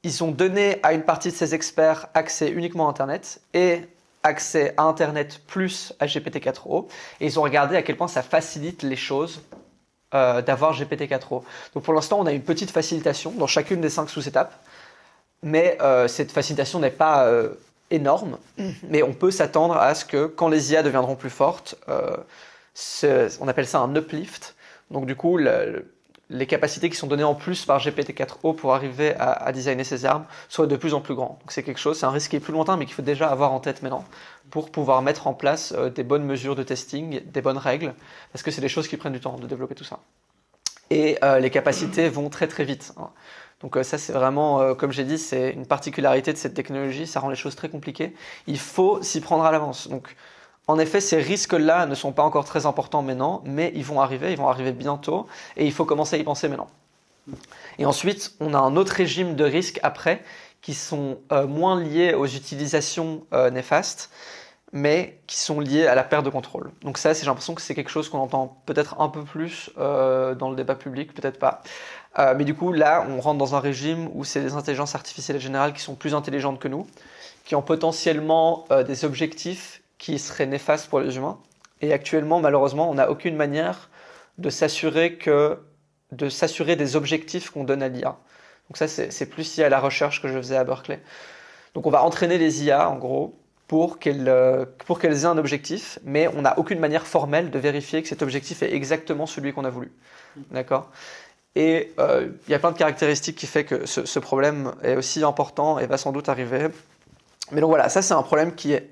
Ils ont donné à une partie de ces experts accès uniquement à Internet et accès à Internet plus à GPT-4o. Et ils ont regardé à quel point ça facilite les choses d'avoir GPT-4o. Donc pour l'instant, on a une petite facilitation dans chacune des 5 sous-étapes. Mais cette facilitation n'est pas énorme, mais on peut s'attendre à ce que quand les IA deviendront plus fortes, on appelle ça un uplift. Donc du coup, les capacités qui sont données en plus par GPT-4o pour arriver à designer ces armes soient de plus en plus grands. Donc c'est un risque qui est plus lointain, mais qu'il faut déjà avoir en tête maintenant pour pouvoir mettre en place des bonnes mesures de testing, des bonnes règles, parce que c'est des choses qui prennent du temps de développer tout ça. Et les capacités vont très très vite. Donc ça c'est vraiment, comme j'ai dit, c'est une particularité de cette technologie, ça rend les choses très compliquées. Il faut s'y prendre à l'avance. Donc en effet, ces risques-là ne sont pas encore très importants maintenant, mais ils vont arriver bientôt, et il faut commencer à y penser maintenant. Et ensuite, on a un autre régime de risques après, qui sont moins liés aux utilisations néfastes, mais qui sont liés à la perte de contrôle. Donc ça, j'ai l'impression que c'est quelque chose qu'on entend peut-être un peu plus dans le débat public, peut-être pas. Mais du coup, là, on rentre dans un régime où c'est des intelligences artificielles générales qui sont plus intelligentes que nous, qui ont potentiellement des objectifs qui seraient néfastes pour les humains. Et actuellement, malheureusement, on n'a aucune manière de s'assurer des objectifs qu'on donne à l'IA. Donc ça, c'est plus lié à la recherche que je faisais à Berkeley. Donc on va entraîner les IA, en gros, pour qu'elles aient un objectif, mais on n'a aucune manière formelle de vérifier que cet objectif est exactement celui qu'on a voulu. D'accord ? Et il y a plein de caractéristiques qui font que ce problème est aussi important et va sans doute arriver. Mais donc voilà, ça c'est un problème qui est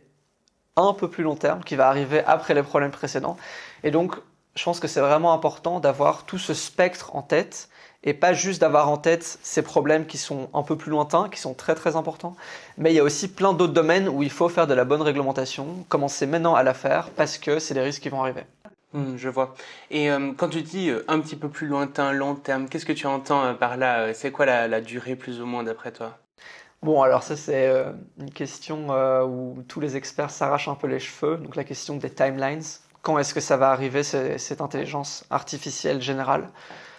un peu plus long terme, qui va arriver après les problèmes précédents. Et donc, je pense que c'est vraiment important d'avoir tout ce spectre en tête et pas juste d'avoir en tête ces problèmes qui sont un peu plus lointains, qui sont très très importants. Mais il y a aussi plein d'autres domaines où il faut faire de la bonne réglementation, commencer maintenant à la faire parce que c'est des risques qui vont arriver. Je vois. Et quand tu dis un petit peu plus lointain, long terme, qu'est-ce que tu entends par là? C'est quoi la durée plus ou moins d'après toi? Bon, alors ça c'est une question où tous les experts s'arrachent un peu les cheveux, donc la question des timelines. Quand est-ce que ça va arriver, cette intelligence artificielle générale?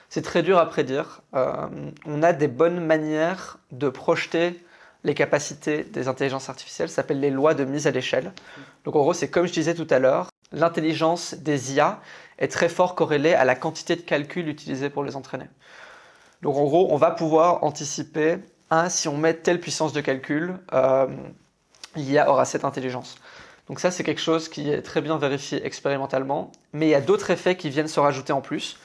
C'est très dur à prédire. On a des bonnes manières de projeter les capacités des intelligences artificielles, ça s'appelle les lois de mise à l'échelle. Donc en gros, c'est comme je disais tout à l'heure, l'intelligence des IA est très fort corrélée à la quantité de calculs utilisés pour les entraîner. Donc en gros, on va pouvoir anticiper, si on met telle puissance de calcul, l'IA aura cette intelligence. Donc ça, c'est quelque chose qui est très bien vérifié expérimentalement, mais il y a d'autres effets qui viennent se rajouter en plus,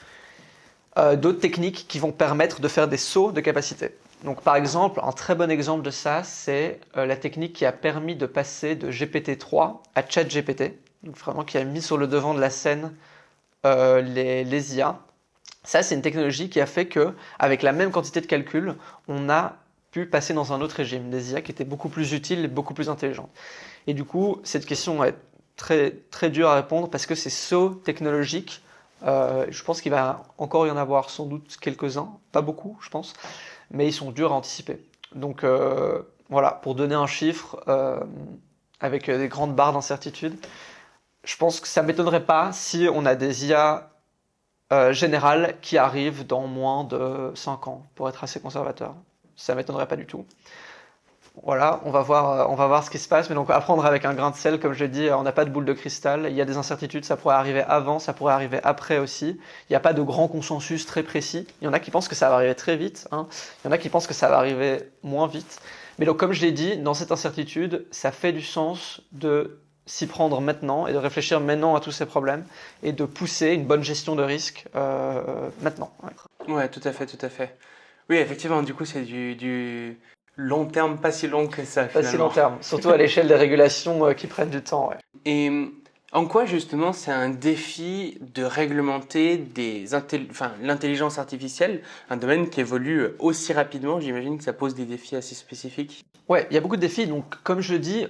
d'autres techniques qui vont permettre de faire des sauts de capacité. Donc par exemple, un très bon exemple de ça, c'est la technique qui a permis de passer de GPT-3 à ChatGPT, donc vraiment qui a mis sur le devant de la scène les IA. Ça, c'est une technologie qui a fait qu'avec la même quantité de calcul, on a pu passer dans un autre régime, des IA qui étaient beaucoup plus utiles et beaucoup plus intelligentes. Et du coup, cette question est très, très dure à répondre parce que ces sauts technologiques, je pense qu'il va encore y en avoir sans doute quelques-uns, pas beaucoup, je pense, mais ils sont durs à anticiper. Donc voilà, pour donner un chiffre avec des grandes barres d'incertitude, je pense que ça ne m'étonnerait pas si on a des IA générales qui arrivent dans moins de 5 ans, pour être assez conservateur. Ça ne m'étonnerait pas du tout. Voilà, on va voir ce qui se passe, mais donc apprendre avec un grain de sel, comme je l'ai dit, on n'a pas de boule de cristal, il y a des incertitudes, ça pourrait arriver avant, ça pourrait arriver après aussi, il n'y a pas de grand consensus très précis, il y en a qui pensent que ça va arriver très vite, il y en a qui pensent que ça va arriver moins vite, mais donc comme je l'ai dit, dans cette incertitude, ça fait du sens de s'y prendre maintenant et de réfléchir maintenant à tous ces problèmes et de pousser une bonne gestion de risque maintenant. Ouais, tout à fait, tout à fait. Oui, effectivement, du coup, c'est du long terme, pas si long que ça, finalement. Pas si long terme, surtout à l'échelle des régulations qui prennent du temps. Ouais. Et en quoi, justement, c'est un défi de réglementer l'intelligence artificielle, un domaine qui évolue aussi rapidement? J'imagine que ça pose des défis assez spécifiques. Ouais, il y a beaucoup de défis. Donc, comme je le dis,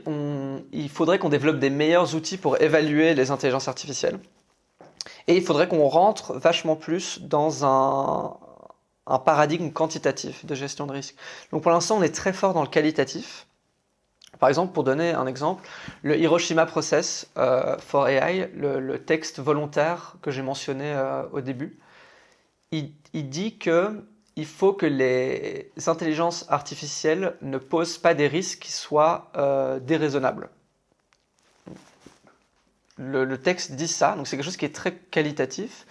il faudrait qu'on développe des meilleurs outils pour évaluer les intelligences artificielles. Et il faudrait qu'on rentre vachement plus dans un paradigme quantitatif de gestion de risque. Donc, pour l'instant, on est très fort dans le qualitatif. Par exemple, pour donner un exemple, le Hiroshima Process for AI, le texte volontaire que j'ai mentionné au début, il dit qu'il faut que les intelligences artificielles ne posent pas des risques qui soient déraisonnables. Le texte dit ça, donc c'est quelque chose qui est très qualitatif.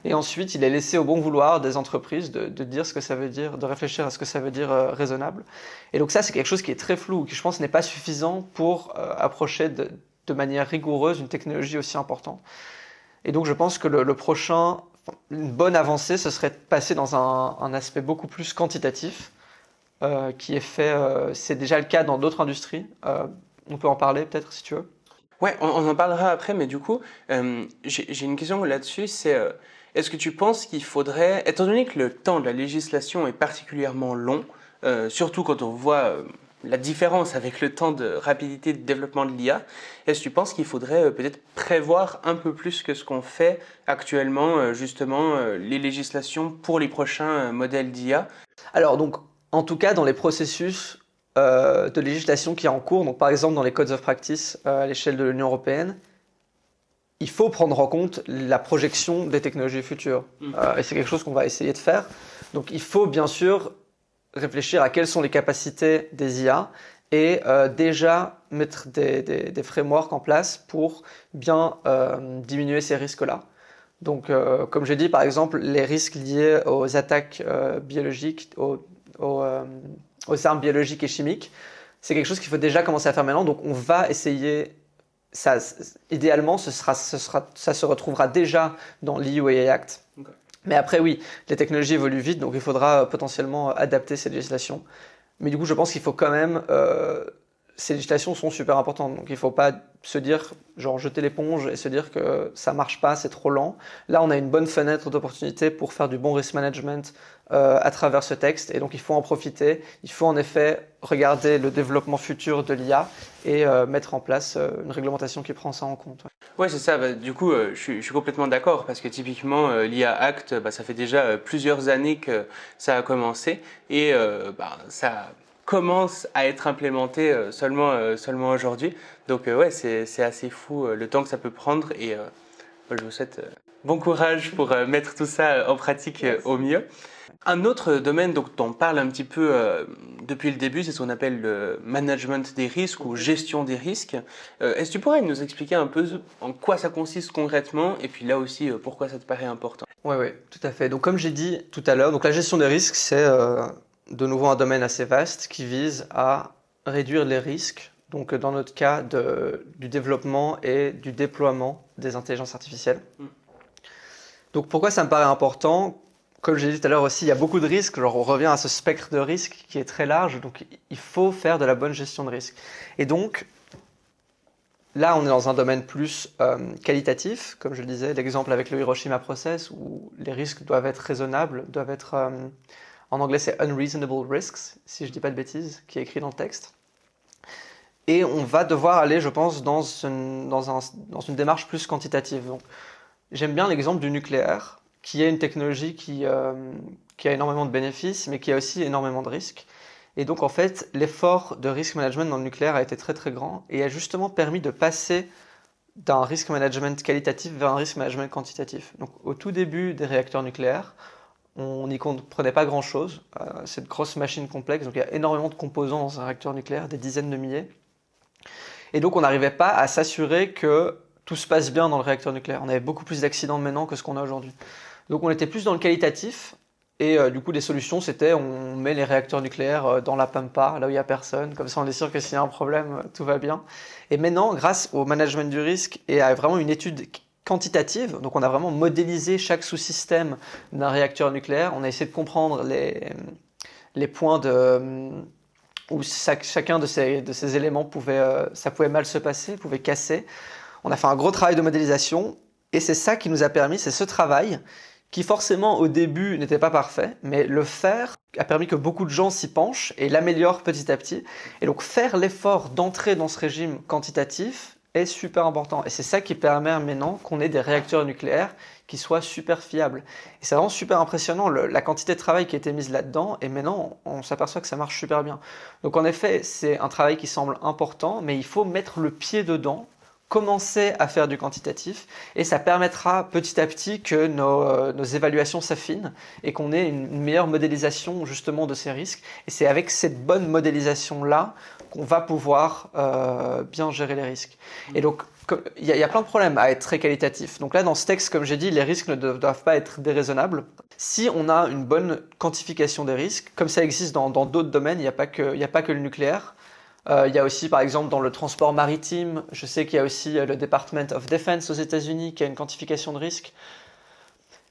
Et ensuite, il est laissé au bon vouloir des entreprises de dire ce que ça veut dire, de réfléchir à ce que ça veut dire raisonnable. Et donc ça, c'est quelque chose qui est très flou, qui je pense n'est pas suffisant pour approcher de manière rigoureuse une technologie aussi importante. Et donc je pense que une bonne avancée, ce serait de passer dans un aspect beaucoup plus quantitatif, qui est fait, c'est déjà le cas dans d'autres industries. On peut en parler peut-être si tu veux. Ouais, on en parlera après, mais du coup, j'ai une question là-dessus, c'est est-ce que tu penses qu'il faudrait, étant donné que le temps de la législation est particulièrement long, surtout quand on voit la différence avec le temps de rapidité de développement de l'IA, est-ce que tu penses qu'il faudrait peut-être prévoir un peu plus que ce qu'on fait actuellement, justement, les législations pour les prochains modèles d'IA? Alors donc, en tout cas, dans les processus de législation qui est en cours, donc par exemple dans les codes of practice à l'échelle de l'Union européenne, il faut prendre en compte la projection des technologies futures. Et c'est quelque chose qu'on va essayer de faire. Donc il faut bien sûr réfléchir à quelles sont les capacités des IA et déjà mettre des frameworks en place pour bien diminuer ces risques-là. Donc, comme j'ai dit, par exemple, les risques liés aux attaques biologiques, aux armes biologiques et chimiques, c'est quelque chose qu'il faut déjà commencer à faire maintenant. Donc, on va essayer, ça, idéalement, ça se retrouvera déjà dans l'EUAA Act. Okay. Mais après, oui, les technologies évoluent vite, donc il faudra potentiellement adapter ces législations. Mais du coup, je pense qu'il faut quand même... ces législations sont super importantes, donc il ne faut pas se dire, genre jeter l'éponge et se dire que ça ne marche pas, c'est trop lent. Là, on a une bonne fenêtre d'opportunité pour faire du bon risk management à travers ce texte, et donc il faut en profiter. Il faut en effet regarder le développement futur de l'IA et mettre en place une réglementation qui prend ça en compte. Ouais, c'est ça. Bah, du coup, je suis complètement d'accord parce que typiquement, l'IA Act, ça fait déjà plusieurs années que ça a commencé et ça commence à être implémenté seulement aujourd'hui. Donc ouais, c'est assez fou le temps que ça peut prendre et je vous souhaite bon courage pour mettre tout ça en pratique au mieux. Un autre domaine dont on parle un petit peu depuis le début, c'est ce qu'on appelle le management des risques ou gestion des risques. Est-ce que tu pourrais nous expliquer un peu en quoi ça consiste concrètement et puis là aussi pourquoi ça te paraît important? Oui, tout à fait. Donc comme j'ai dit tout à l'heure, donc la gestion des risques, c'est de nouveau un domaine assez vaste qui vise à réduire les risques. Donc dans notre cas du développement et du déploiement des intelligences artificielles. Donc pourquoi ça me paraît important ? Comme j'ai dit tout à l'heure aussi, il y a beaucoup de risques. Genre on revient à ce spectre de risques qui est très large. Donc il faut faire de la bonne gestion de risques. Et donc là, on est dans un domaine plus qualitatif. Comme je le disais, l'exemple avec le Hiroshima Process où les risques doivent être raisonnables, doivent être... en anglais, c'est unreasonable risks, si je ne dis pas de bêtises, qui est écrit dans le texte. Et on va devoir aller, je pense, dans une démarche plus quantitative. Donc, j'aime bien l'exemple du nucléaire, qui est une technologie qui a énormément de bénéfices, mais qui a aussi énormément de risques. Et donc, en fait, l'effort de risk management dans le nucléaire a été très, très grand et a justement permis de passer d'un risk management qualitatif vers un risk management quantitatif. Donc, au tout début des réacteurs nucléaires, on n'y comprenait pas grand-chose. C'est une grosse machine complexe, donc il y a énormément de composants dans un réacteur nucléaire, des dizaines de milliers. Et donc, on n'arrivait pas à s'assurer que tout se passe bien dans le réacteur nucléaire. On avait beaucoup plus d'accidents maintenant que ce qu'on a aujourd'hui. Donc, on était plus dans le qualitatif. Et du coup, les solutions, c'était on met les réacteurs nucléaires dans la pampa, là où il n'y a personne. Comme ça, on est sûr que s'il y a un problème, tout va bien. Et maintenant, grâce au management du risque et à vraiment une étude quantitative, donc on a vraiment modélisé chaque sous-système d'un réacteur nucléaire. On a essayé de comprendre les points où chacun de ces éléments ça pouvait mal se passer, pouvait casser. On a fait un gros travail de modélisation et c'est ça qui nous a permis, c'est ce travail qui forcément au début n'était pas parfait, mais le faire a permis que beaucoup de gens s'y penchent et l'améliorent petit à petit. Et donc faire l'effort d'entrer dans ce régime quantitatif est super important. Et c'est ça qui permet maintenant qu'on ait des réacteurs nucléaires qui soient super fiables. Et c'est vraiment super impressionnant la quantité de travail qui a été mise là-dedans. Et maintenant, on s'aperçoit que ça marche super bien. Donc en effet, c'est un travail qui semble important, mais il faut mettre le pied dedans, commencer à faire du quantitatif et ça permettra petit à petit que nos évaluations s'affinent et qu'on ait une meilleure modélisation justement de ces risques. Et c'est avec cette bonne modélisation-là qu'on va pouvoir bien gérer les risques. Et donc, il y a plein de problèmes à être très qualitatif. Donc là, dans ce texte, comme j'ai dit, les risques ne doivent pas être déraisonnables. Si on a une bonne quantification des risques, comme ça existe dans d'autres domaines, il n'y a pas que le nucléaire. Il y a aussi, par exemple, dans le transport maritime, je sais qu'il y a aussi le Department of Defense aux États-Unis qui a une quantification de risque.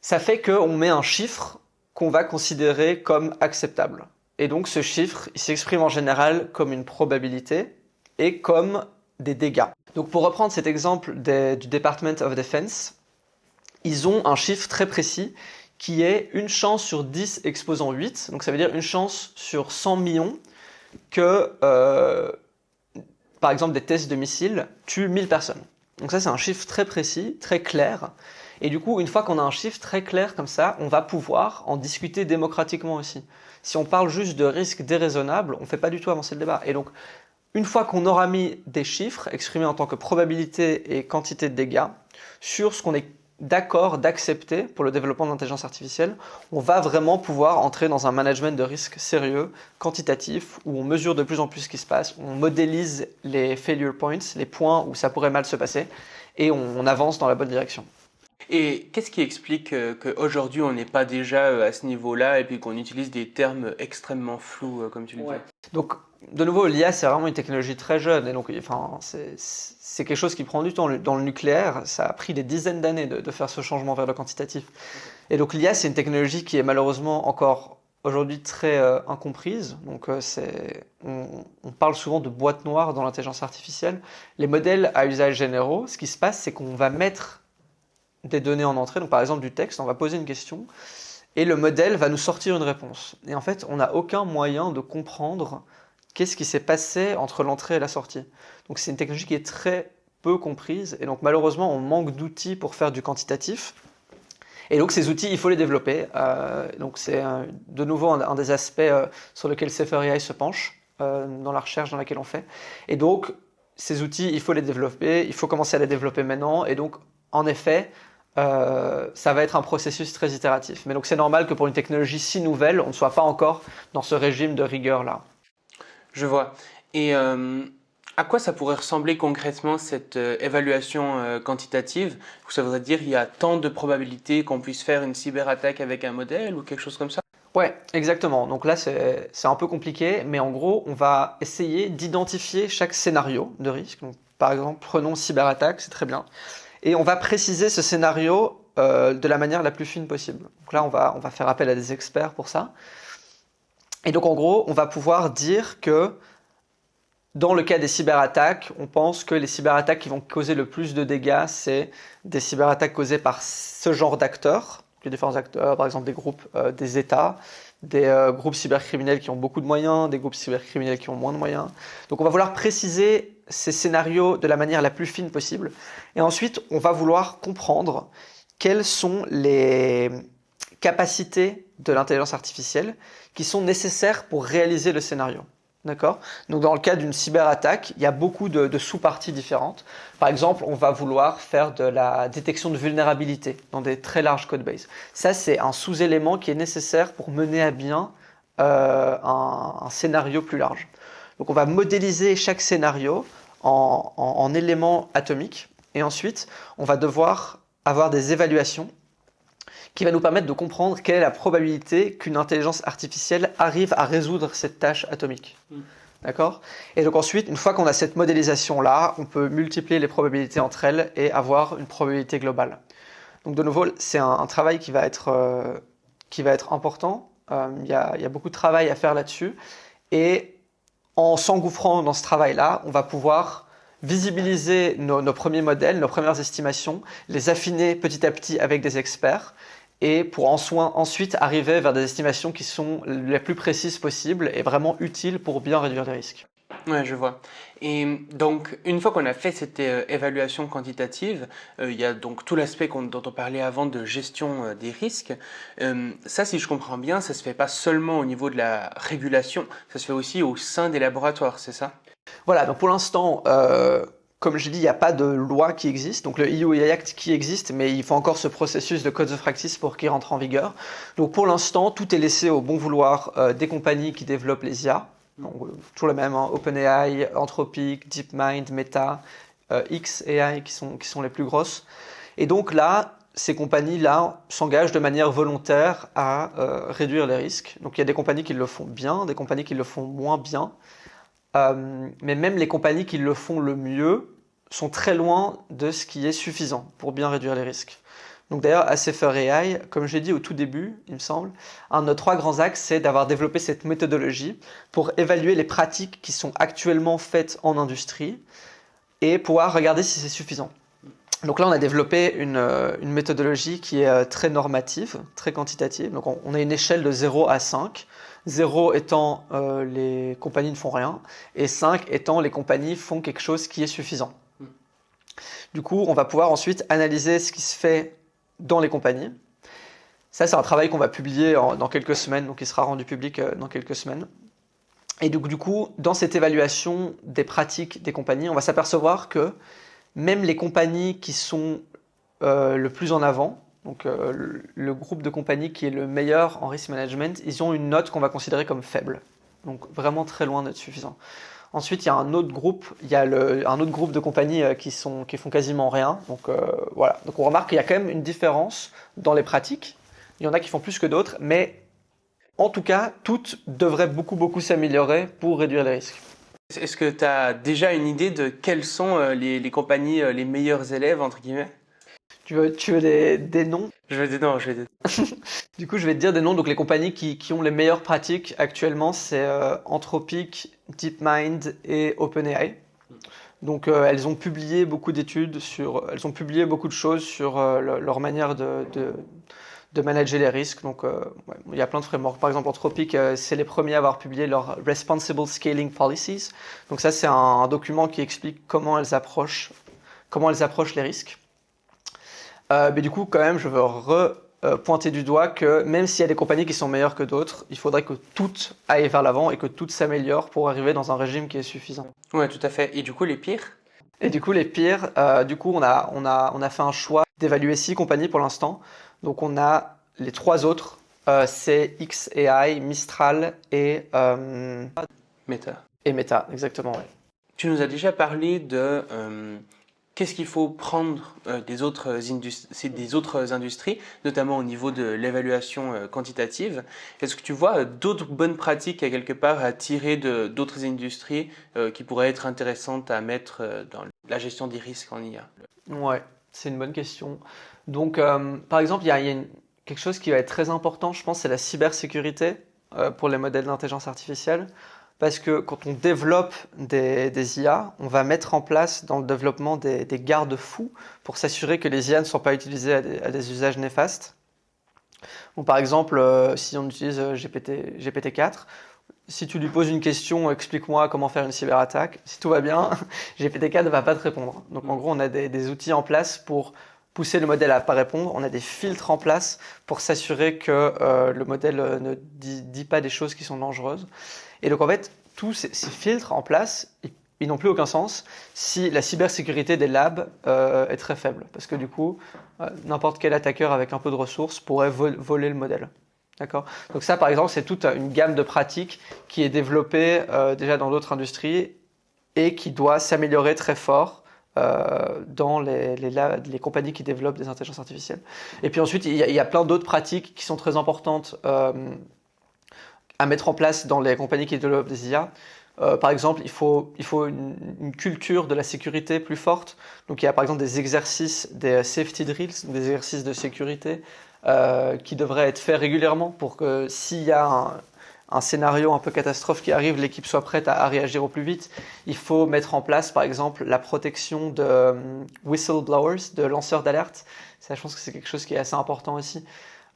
Ça fait qu'on met un chiffre qu'on va considérer comme acceptable. Et donc, ce chiffre, il s'exprime en général comme une probabilité et comme des dégâts. Donc, pour reprendre cet exemple du Department of Defense, ils ont un chiffre très précis qui est une chance sur 10 exposant 8. Donc, ça veut dire une chance sur 100 millions que, par exemple, des tests de missiles tuent 1000 personnes. Donc ça, c'est un chiffre très précis, très clair. Et du coup, une fois qu'on a un chiffre très clair comme ça, on va pouvoir en discuter démocratiquement aussi. Si on parle juste de risques déraisonnables, on ne fait pas du tout avancer le débat. Et donc, une fois qu'on aura mis des chiffres exprimés en tant que probabilité et quantité de dégâts sur ce qu'on est d'accord, d'accepter pour le développement de l'intelligence artificielle, on va vraiment pouvoir entrer dans un management de risque sérieux, quantitatif, où on mesure de plus en plus ce qui se passe, on modélise les failure points, les points où ça pourrait mal se passer, et on avance dans la bonne direction. Et qu'est-ce qui explique qu'aujourd'hui on n'est pas déjà à ce niveau-là et puis qu'on utilise des termes extrêmement flous, comme tu le dis? Donc, de nouveau, l'IA, c'est vraiment une technologie très jeune, et donc c'est quelque chose qui prend du temps. Dans le nucléaire, ça a pris des dizaines d'années de faire ce changement vers le quantitatif. Et donc l'IA, c'est une technologie qui est malheureusement encore aujourd'hui très incomprise. Donc on parle souvent de boîte noire dans l'intelligence artificielle. Les modèles à usage généraux, ce qui se passe, c'est qu'on va mettre des données en entrée, donc par exemple du texte, on va poser une question, et le modèle va nous sortir une réponse. Et en fait, on n'a aucun moyen de comprendre qu'est-ce qui s'est passé entre l'entrée et la sortie. Donc c'est une technologie qui est très peu comprise, et donc malheureusement on manque d'outils pour faire du quantitatif. Et donc ces outils, il faut les développer. Donc c'est de nouveau un des aspects sur lequel Safer.ai se penche dans la recherche dans laquelle on fait. Et donc ces outils, il faut les développer, il faut commencer à les développer maintenant. Et donc en effet, ça va être un processus très itératif. Mais donc c'est normal que pour une technologie si nouvelle, on ne soit pas encore dans ce régime de rigueur-là. Je vois. Et à quoi ça pourrait ressembler concrètement cette évaluation quantitative? Ça voudrait dire qu'il y a tant de probabilités qu'on puisse faire une cyberattaque avec un modèle ou quelque chose comme ça? Ouais, exactement. Donc là, c'est un peu compliqué, mais en gros, on va essayer d'identifier chaque scénario de risque. Donc, par exemple, prenons cyberattaque, c'est très bien. Et on va préciser ce scénario de la manière la plus fine possible. Donc là, on va faire appel à des experts pour ça. Et donc en gros, on va pouvoir dire que dans le cas des cyberattaques, on pense que les cyberattaques qui vont causer le plus de dégâts, c'est des cyberattaques causées par ce genre d'acteurs, les différents acteurs, par exemple des groupes, des États, des groupes cybercriminels qui ont beaucoup de moyens, des groupes cybercriminels qui ont moins de moyens. Donc on va vouloir préciser ces scénarios de la manière la plus fine possible. Et ensuite, on va vouloir comprendre quelles sont les capacités de l'intelligence artificielle qui sont nécessaires pour réaliser le scénario. D'accord ? Donc dans le cas d'une cyberattaque, il y a beaucoup de sous-parties différentes. Par exemple, on va vouloir faire de la détection de vulnérabilité dans des très larges codebases. Ça, c'est un sous-élément qui est nécessaire pour mener à bien un scénario plus large. Donc on va modéliser chaque scénario en éléments atomiques, et ensuite, on va devoir avoir des évaluations qui va nous permettre de comprendre quelle est la probabilité qu'une intelligence artificielle arrive à résoudre cette tâche atomique. D'accord ? Et donc ensuite, une fois qu'on a cette modélisation-là, on peut multiplier les probabilités entre elles et avoir une probabilité globale. Donc de nouveau, c'est un travail qui va être important. Il y a beaucoup de travail à faire là-dessus. Et en s'engouffrant dans ce travail-là, on va pouvoir visibiliser nos premiers modèles, nos premières estimations, les affiner petit à petit avec des experts, et pour ensuite arriver vers des estimations qui sont les plus précises possibles et vraiment utiles pour bien réduire les risques. Ouais, je vois. Et donc, une fois qu'on a fait cette évaluation quantitative, il y a donc tout l'aspect dont on parlait avant de gestion des risques. Ça, si je comprends bien, ça se fait pas seulement au niveau de la régulation, ça se fait aussi au sein des laboratoires, c'est ça? Voilà, donc pour l'instant, comme je dis, il n'y a pas de loi qui existe, donc le EU AI Act qui existe, mais il faut encore ce processus de code of practice pour qu'il rentre en vigueur. Donc pour l'instant, tout est laissé au bon vouloir des compagnies qui développent les IA. Donc, toujours les mêmes, hein, OpenAI, Anthropic, DeepMind, Meta, xAI qui sont les plus grosses. Et donc là, ces compagnies-là s'engagent de manière volontaire à réduire les risques. Donc il y a des compagnies qui le font bien, des compagnies qui le font moins bien. Mais même les compagnies qui le font le mieux sont très loin de ce qui est suffisant pour bien réduire les risques. Donc d'ailleurs, à Safer.ai, comme je l'ai dit au tout début, il me semble, un de nos 3 grands axes, c'est d'avoir développé cette méthodologie pour évaluer les pratiques qui sont actuellement faites en industrie et pouvoir regarder si c'est suffisant. Donc là, on a développé une méthodologie qui est très normative, très quantitative. Donc on a une échelle de 0 à 5. 0 étant les compagnies ne font rien, et 5 étant les compagnies font quelque chose qui est suffisant. Du coup, on va pouvoir ensuite analyser ce qui se fait dans les compagnies. Ça, c'est un travail qu'on va publier dans quelques semaines, donc il sera rendu public dans quelques semaines. Et donc, du coup, dans cette évaluation des pratiques des compagnies, on va s'apercevoir que même les compagnies qui sont le plus en avant, donc le groupe de compagnies qui est le meilleur en risk management, ils ont une note qu'on va considérer comme faible. Donc vraiment très loin d'être suffisant. Ensuite, il y a un autre groupe, un autre groupe de compagnies qui font quasiment rien. Donc voilà. Donc on remarque qu'il y a quand même une différence dans les pratiques. Il y en a qui font plus que d'autres, mais en tout cas, toutes devraient beaucoup s'améliorer pour réduire les risques. Est-ce que tu as déjà une idée de quelles sont les compagnies les meilleurs élèves, entre guillemets? Tu veux des noms? Je veux des noms, je veux des Du coup, je vais te dire des noms. Donc, les compagnies qui ont les meilleures pratiques actuellement, c'est Anthropic, DeepMind et OpenAI. Donc, elles ont publié beaucoup d'études elles ont publié beaucoup de choses sur leur manière de manager les risques. Donc, ouais, il y a plein de frameworks. Par exemple, Anthropic, c'est les premiers à avoir publié leur Responsible Scaling Policies. Donc, ça, c'est un document qui explique comment elles approchent les risques. Mais du coup, quand même, je veux pointer du doigt que même s'il y a des compagnies qui sont meilleures que d'autres, il faudrait que toutes aillent vers l'avant et que toutes s'améliorent pour arriver dans un régime qui est suffisant. Ouais, tout à fait. Et du coup, les pires? Et du coup, les pires, on a fait un choix d'évaluer 6 compagnies pour l'instant. Donc, on a les 3 autres, c'est xAI, Mistral et Meta. et Meta, exactement. Ouais. Tu nous as déjà parlé de qu'est-ce qu'il faut prendre des autres industries, notamment au niveau de l'évaluation quantitative. Est-ce que tu vois d'autres bonnes pratiques à quelque part à tirer d'autres industries qui pourraient être intéressantes à mettre dans la gestion des risques en IA? Ouais, c'est une bonne question. Donc, par exemple, il y a quelque chose qui va être très important, je pense, c'est la cybersécurité pour les modèles d'intelligence artificielle. Parce que quand on développe des IA, on va mettre en place dans le développement des garde-fous pour s'assurer que les IA ne sont pas utilisées à des usages néfastes. Donc, par exemple, si on utilise GPT-4, si tu lui poses une question, explique-moi comment faire une cyberattaque, si tout va bien, GPT-4 ne va pas te répondre. Donc en gros, on a des outils en place pour pousser le modèle à ne pas répondre, on a des filtres en place pour s'assurer que le modèle ne dit pas des choses qui sont dangereuses. Et donc en fait, tous ces filtres en place, ils n'ont plus aucun sens si la cybersécurité des labs est très faible. Parce que du coup, n'importe quel attaqueur avec un peu de ressources pourrait voler le modèle. D'accord ? Donc ça, par exemple, c'est toute une gamme de pratiques qui est développée déjà dans d'autres industries et qui doit s'améliorer très fort dans les compagnies qui développent des intelligences artificielles. Et puis ensuite, il y a plein d'autres pratiques qui sont très importantes à mettre en place dans les compagnies qui développent des IA. Par exemple, il faut une culture de la sécurité plus forte. Donc il y a par exemple des exercices, des safety drills, des exercices de sécurité qui devraient être faits régulièrement pour que s'il y a un scénario un peu catastrophe qui arrive, l'équipe soit prête à réagir au plus vite. Il faut mettre en place par exemple la protection de whistleblowers, de lanceurs d'alerte. Ça, je pense que c'est quelque chose qui est assez important aussi.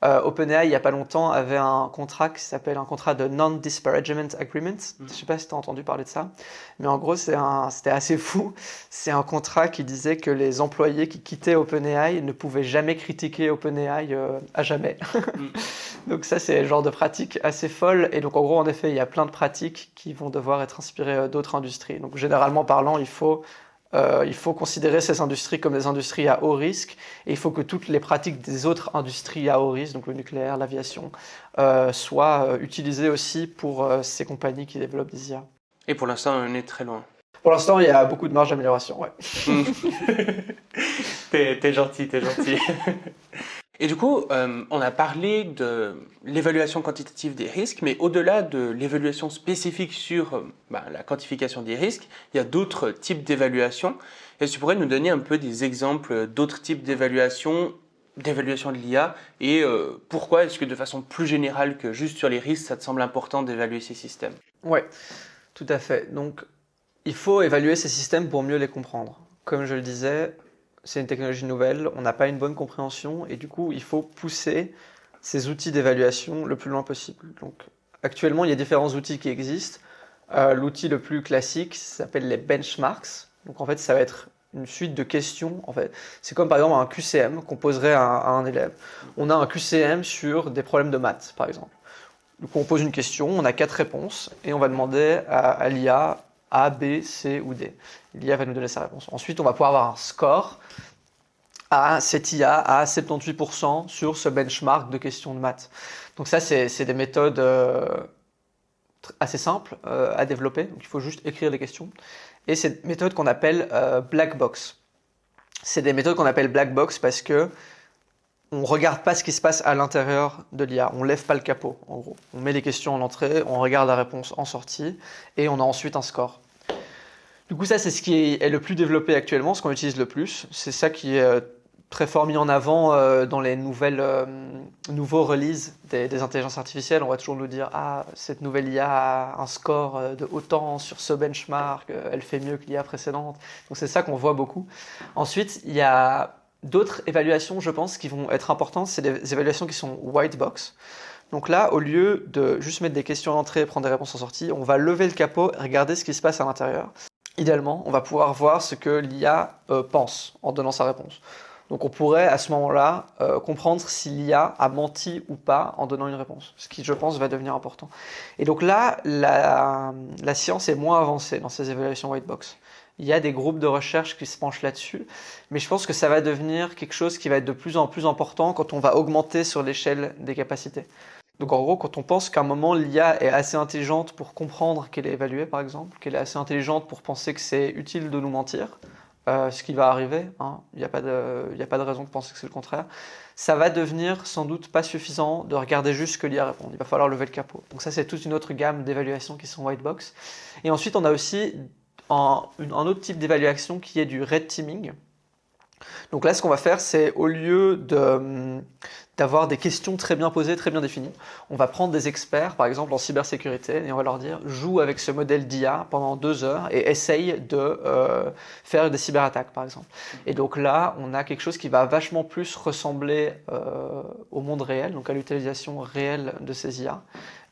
OpenAI, il n'y a pas longtemps, avait un contrat qui s'appelle un contrat de Non-Disparagement Agreement. Je ne sais pas si tu as entendu parler de ça, mais en gros, c'était assez fou. C'est un contrat qui disait que les employés qui quittaient OpenAI ne pouvaient jamais critiquer OpenAI à jamais. Donc ça, c'est le genre de pratique assez folle. Et donc en gros, en effet, il y a plein de pratiques qui vont devoir être inspirées d'autres industries. Donc généralement parlant, il faut considérer ces industries comme des industries à haut risque et il faut que toutes les pratiques des autres industries à haut risque, donc le nucléaire, l'aviation, soient utilisées aussi pour ces compagnies qui développent des IA. Et pour l'instant, on est très loin. Pour l'instant, il y a beaucoup de marge d'amélioration, ouais. T'es gentil. Et du coup, on a parlé de l'évaluation quantitative des risques, mais au-delà de l'évaluation spécifique sur la quantification des risques, il y a d'autres types d'évaluation. Est-ce que tu pourrais nous donner un peu des exemples d'autres types d'évaluation de l'IA et pourquoi est-ce que de façon plus générale que juste sur les risques, ça te semble important d'évaluer ces systèmes? Ouais, tout à fait. Donc, il faut évaluer ces systèmes pour mieux les comprendre. Comme je le disais, c'est une technologie nouvelle, on n'a pas une bonne compréhension et du coup, il faut pousser ces outils d'évaluation le plus loin possible. Donc, actuellement, il y a différents outils qui existent. L'outil le plus classique s'appelle les benchmarks. Donc, en fait, ça va être une suite de questions. En fait, c'est comme par exemple un QCM qu'on poserait à un élève. On a un QCM sur des problèmes de maths, par exemple. Donc, on pose une question, on a 4 réponses et on va demander à l'IA A, B, C ou D. L'IA va nous donner sa réponse. Ensuite, on va pouvoir avoir un score cette IA a 78% sur ce benchmark de questions de maths. Donc ça, c'est des méthodes assez simples à développer. Donc il faut juste écrire les questions. Et c'est des méthodes qu'on appelle black box. C'est des méthodes qu'on appelle black box parce que on regarde pas ce qui se passe à l'intérieur de l'IA. On lève pas le capot, en gros. On met les questions en entrée, on regarde la réponse en sortie, et on a ensuite un score. Du coup, ça, c'est ce qui est le plus développé actuellement, ce qu'on utilise le plus. C'est ça qui est très fort mis en avant dans les nouveaux releases des intelligences artificielles. On va toujours nous dire « Ah, cette nouvelle IA a un score de autant sur ce benchmark, elle fait mieux que l'IA précédente. » Donc c'est ça qu'on voit beaucoup. Ensuite, il y a d'autres évaluations, je pense, qui vont être importantes. C'est des évaluations qui sont white box. Donc là, au lieu de juste mettre des questions à l'entrée et prendre des réponses en sortie, on va lever le capot et regarder ce qui se passe à l'intérieur. Idéalement, on va pouvoir voir ce que l'IA pense en donnant sa réponse. Donc on pourrait à ce moment-là comprendre si l'IA a menti ou pas en donnant une réponse, ce qui je pense va devenir important. Et donc là, la science est moins avancée dans ces évaluations white box. Il y a des groupes de recherche qui se penchent là-dessus, mais je pense que ça va devenir quelque chose qui va être de plus en plus important quand on va augmenter sur l'échelle des capacités. Donc en gros, quand on pense qu'à un moment l'IA est assez intelligente pour comprendre qu'elle est évaluée par exemple, qu'elle est assez intelligente pour penser que c'est utile de nous mentir, ce qui va arriver, hein, il n'y a pas de raison de penser que c'est le contraire, ça va devenir sans doute pas suffisant de regarder juste ce que l'IA répond, il va falloir lever le capot. Donc ça c'est toute une autre gamme d'évaluations qui sont white box. Et ensuite on a aussi un autre type d'évaluation qui est du red teaming. Donc là, ce qu'on va faire, c'est au lieu d'avoir des questions très bien posées, très bien définies, on va prendre des experts, par exemple en cybersécurité, et on va leur dire « joue avec ce modèle d'IA pendant 2 heures et essaye de faire des cyberattaques, par exemple ». Et donc là, on a quelque chose qui va vachement plus ressembler au monde réel, donc à l'utilisation réelle de ces IA.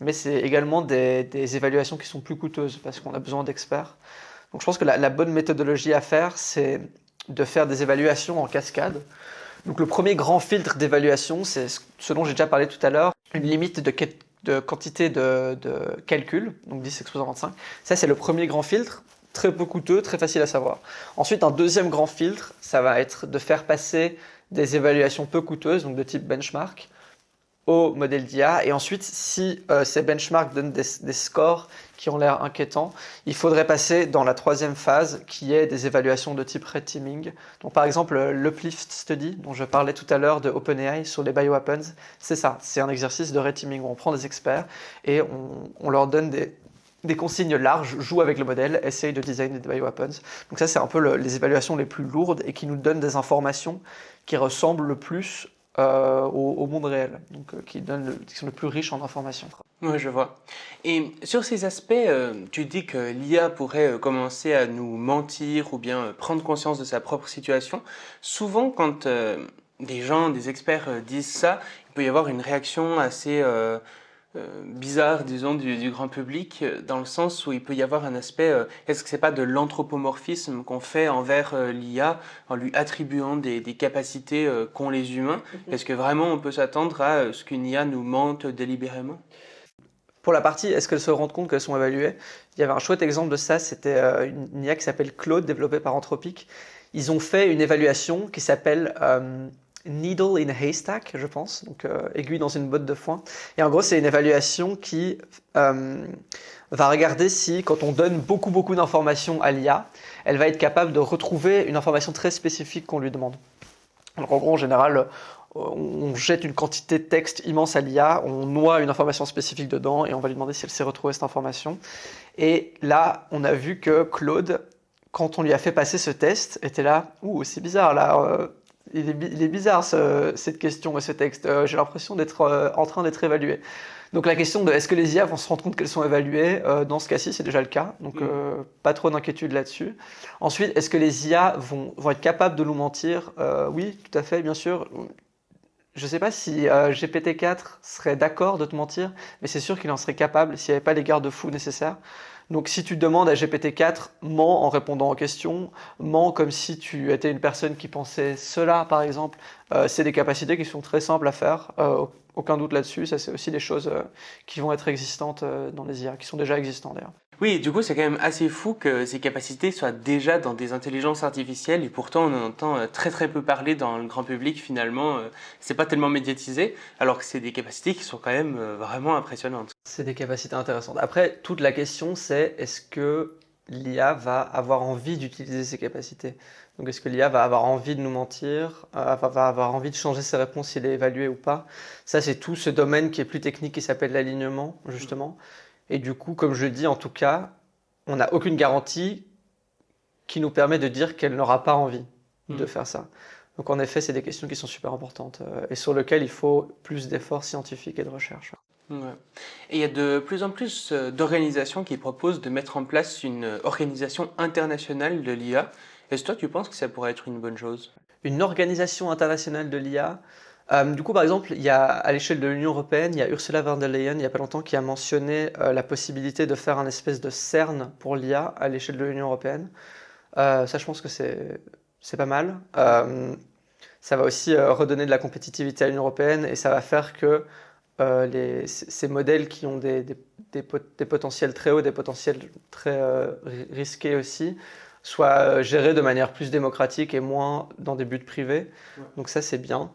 Mais c'est également des évaluations qui sont plus coûteuses, parce qu'on a besoin d'experts. Donc je pense que la bonne méthodologie à faire, c'est de faire des évaluations en cascade. Donc le premier grand filtre d'évaluation, c'est ce dont j'ai déjà parlé tout à l'heure, une limite de quantité de calcul, donc 10 exposant 25. Ça, c'est le premier grand filtre, très peu coûteux, très facile à savoir. Ensuite, un deuxième grand filtre, ça va être de faire passer des évaluations peu coûteuses, donc de type benchmark, au modèle d'IA. Et ensuite, si ces benchmarks donnent des scores qui ont l'air inquiétants, il faudrait passer dans la troisième phase qui est des évaluations de type red teaming. Donc par exemple, l'Uplift Study dont je parlais tout à l'heure de OpenAI sur les bioweapons, c'est ça, c'est un exercice de red teaming où on prend des experts et on leur donne des consignes larges, joue avec le modèle, essaye de designer des bioweapons. Donc ça, c'est un peu les évaluations les plus lourdes et qui nous donnent des informations qui ressemblent le plus au monde réel, donc qui sont le plus riches en informations. Oui, je vois. Et sur ces aspects, tu dis que l'IA pourrait commencer à nous mentir ou bien prendre conscience de sa propre situation. Souvent, quand des gens, des experts disent ça, il peut y avoir une réaction assez bizarre, disons, du grand public, dans le sens où il peut y avoir un aspect, est-ce que c'est pas de l'anthropomorphisme qu'on fait envers l'IA en lui attribuant des capacités qu'ont les humains? Est-ce que vraiment on peut s'attendre à ce qu'une IA nous mente délibérément? Pour la partie, est-ce qu'elles se rendent compte qu'elles sont évaluées? Il y avait un chouette exemple de ça, c'était une IA qui s'appelle Claude, développée par Anthropic. Ils ont fait une évaluation qui s'appelle Needle in a Haystack, je pense, donc aiguille dans une botte de foin. Et en gros, c'est une évaluation qui va regarder si, quand on donne beaucoup d'informations à l'IA, elle va être capable de retrouver une information très spécifique qu'on lui demande. Donc en gros, en général, on jette une quantité de texte immense à l'IA, on noie une information spécifique dedans et on va lui demander si elle sait retrouver cette information. Et là, on a vu que Claude, quand on lui a fait passer ce test, était là « Ouh, c'est bizarre là, il est bizarre cette question et ce texte, j'ai l'impression d'être en train d'être évalué. » Donc la question de est-ce que les IA vont se rendre compte qu'elles sont évaluées, dans ce cas-ci c'est déjà le cas, donc pas trop d'inquiétude là-dessus. Ensuite, est-ce que les IA vont être capables de nous mentir? Oui, tout à fait, bien sûr. Je ne sais pas si GPT-4 serait d'accord de te mentir, mais c'est sûr qu'il en serait capable s'il n'y avait pas les garde-fous nécessaires. Donc si tu demandes à GPT-4, mens en répondant aux questions, mens comme si tu étais une personne qui pensait cela par exemple, c'est des capacités qui sont très simples à faire aucun doute là-dessus. Ça, c'est aussi des choses qui vont être existantes dans les IA, qui sont déjà existantes d'ailleurs. Oui, du coup, c'est quand même assez fou que ces capacités soient déjà dans des intelligences artificielles et pourtant on en entend très très peu parler dans le grand public finalement. C'est pas tellement médiatisé alors que c'est des capacités qui sont quand même vraiment impressionnantes. C'est des capacités intéressantes. Après, toute la question, c'est est-ce que l'IA va avoir envie d'utiliser ces capacités? Donc, est-ce que l'IA va avoir envie de nous mentir, va avoir envie de changer ses réponses s'il est évalué ou pas? Ça, c'est tout ce domaine qui est plus technique qui s'appelle l'alignement, justement. Et du coup, comme je le dis, en tout cas, on n'a aucune garantie qui nous permet de dire qu'elle n'aura pas envie de faire ça. Donc, en effet, c'est des questions qui sont super importantes et sur lesquelles il faut plus d'efforts scientifiques et de recherche. Ouais. Et il y a de plus en plus d'organisations qui proposent de mettre en place une organisation internationale de l'IA. Est-ce que toi, tu penses que ça pourrait être une bonne chose? Une organisation internationale de l'IA. Du coup, par exemple, il y a, à l'échelle de l'Union européenne, il y a Ursula von der Leyen, il n'y a pas longtemps, qui a mentionné la possibilité de faire un espèce de CERN pour l'IA à l'échelle de l'Union européenne. Ça, je pense que c'est pas mal. Ça va aussi redonner de la compétitivité à l'Union européenne et ça va faire que ces modèles qui ont des potentiels très hauts, des potentiels très risqués aussi, soient gérés de manière plus démocratique et moins dans des buts privés. Ouais. Donc ça, c'est bien.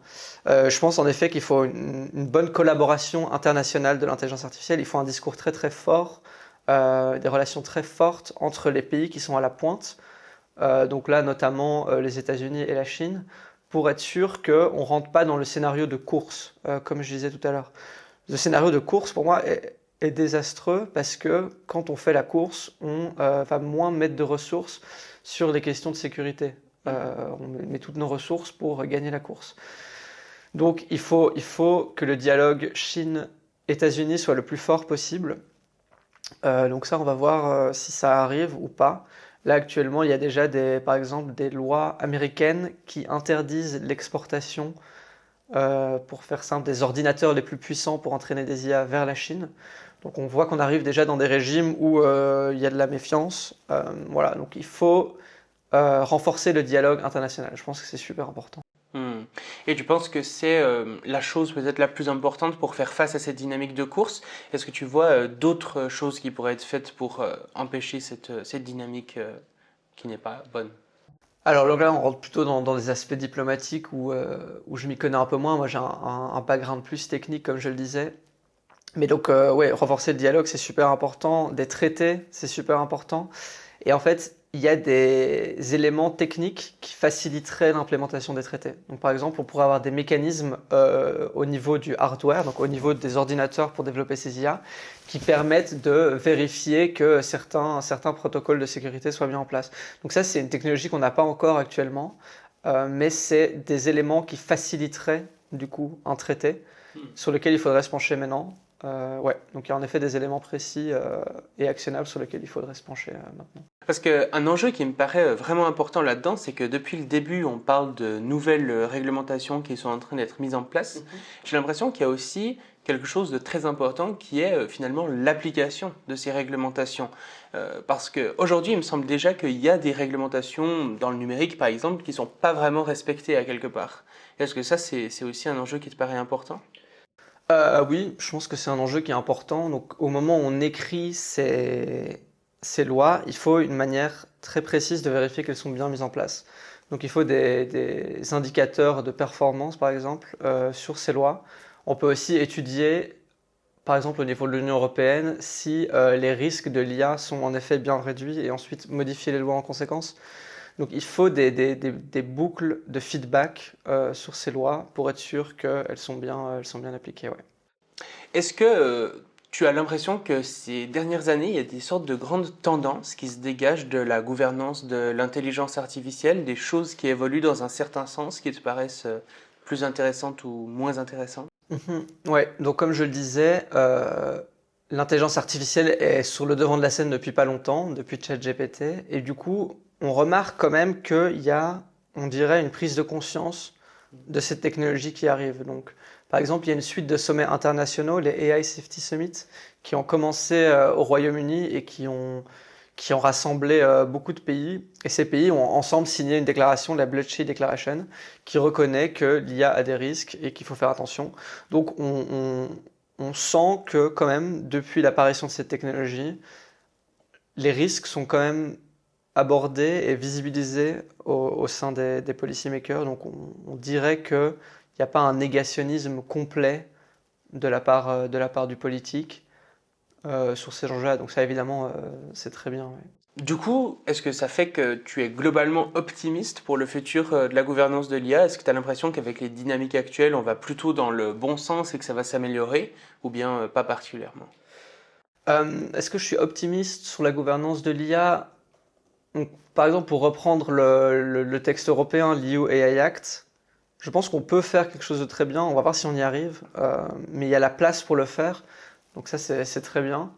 Je pense en effet qu'il faut une bonne collaboration internationale de l'intelligence artificielle. Il faut un discours très très fort, des relations très fortes entre les pays qui sont à la pointe. Donc là, notamment les États-Unis et la Chine, pour être sûr qu'on ne rentre pas dans le scénario de course, comme je disais tout à l'heure. Le scénario de course, pour moi, est désastreux parce que quand on fait la course, on va moins mettre de ressources sur les questions de sécurité. On met toutes nos ressources pour gagner la course. Donc il faut que le dialogue Chine-États-Unis soit le plus fort possible. Donc ça, on va voir si ça arrive ou pas. Là, actuellement, il y a déjà par exemple des lois américaines qui interdisent l'exportation, pour faire simple, des ordinateurs les plus puissants pour entraîner des IA vers la Chine. Donc on voit qu'on arrive déjà dans des régimes où il y a de la méfiance. Voilà, donc il faut renforcer le dialogue international. Je pense que c'est super important. Et tu penses que c'est la chose peut-être la plus importante pour faire face à cette dynamique de course? Est-ce que tu vois d'autres choses qui pourraient être faites pour empêcher cette dynamique qui n'est pas bonne? Alors là, on rentre plutôt dans des aspects diplomatiques où je m'y connais un peu moins. Moi, j'ai un background plus technique, comme je le disais. Mais donc, ouais, renforcer le dialogue, c'est super important. Des traités, c'est super important. Et en fait, il y a des éléments techniques qui faciliteraient l'implémentation des traités. Donc, par exemple, on pourrait avoir des mécanismes au niveau du hardware, donc au niveau des ordinateurs pour développer ces IA, qui permettent de vérifier que certains protocoles de sécurité soient bien en place. Donc ça, c'est une technologie qu'on n'a pas encore actuellement, mais c'est des éléments qui faciliteraient du coup un traité sur lequel il faudrait se pencher maintenant. Ouais, donc il y a en effet des éléments précis et actionnables sur lesquels il faudrait se pencher maintenant. Parce qu'un enjeu qui me paraît vraiment important là-dedans, c'est que depuis le début, on parle de nouvelles réglementations qui sont en train d'être mises en place. J'ai l'impression qu'il y a aussi quelque chose de très important qui est finalement l'application de ces réglementations. Parce qu'aujourd'hui, il me semble déjà qu'il y a des réglementations dans le numérique, par exemple, qui ne sont pas vraiment respectées à quelque part. Est-ce que ça, c'est aussi un enjeu qui te paraît important ? Oui, je pense que c'est un enjeu qui est important. Donc, au moment où on écrit ces lois, il faut une manière très précise de vérifier qu'elles sont bien mises en place. Donc, il faut des indicateurs de performance, par exemple, sur ces lois. On peut aussi étudier, par exemple, au niveau de l'Union européenne, si les risques de l'IA sont en effet bien réduits et ensuite modifier les lois en conséquence. Donc il faut des boucles de feedback sur ces lois pour être sûr qu'elles sont bien appliquées. Ouais. Est-ce que tu as l'impression que ces dernières années, il y a des sortes de grandes tendances qui se dégagent de la gouvernance de l'intelligence artificielle, des choses qui évoluent dans un certain sens, qui te paraissent plus intéressantes ou moins intéressantes? Ouais, donc comme je le disais, l'intelligence artificielle est sur le devant de la scène depuis pas longtemps, depuis ChatGPT, et du coup, on remarque quand même qu'il y a, on dirait, une prise de conscience de cette technologie qui arrive. Donc, par exemple, il y a une suite de sommets internationaux, les AI Safety Summit, qui ont commencé au Royaume-Uni et qui ont qui ont rassemblé beaucoup de pays. Et ces pays ont ensemble signé une déclaration, la Bletchley Declaration, qui reconnaît que l'IA a des risques et qu'il faut faire attention. Donc on sent que quand même, depuis l'apparition de cette technologie, les risques sont quand même abordés et visibilisés au sein des policymakers. Donc on dirait qu'il n'y a pas un négationnisme complet de la part du politique sur ces enjeux-là. Donc ça, évidemment, c'est très bien. Ouais. Du coup, est-ce que ça fait que tu es globalement optimiste pour le futur de la gouvernance de l'IA? Est-ce que tu as l'impression qu'avec les dynamiques actuelles, on va plutôt dans le bon sens et que ça va s'améliorer, ou bien pas particulièrement? Est-ce que je suis optimiste sur la gouvernance de l'IA? Donc, par exemple, pour reprendre le texte européen, l'EU AI Act, je pense qu'on peut faire quelque chose de très bien. On va voir si on y arrive, mais il y a la place pour le faire. Donc ça, c'est très bien.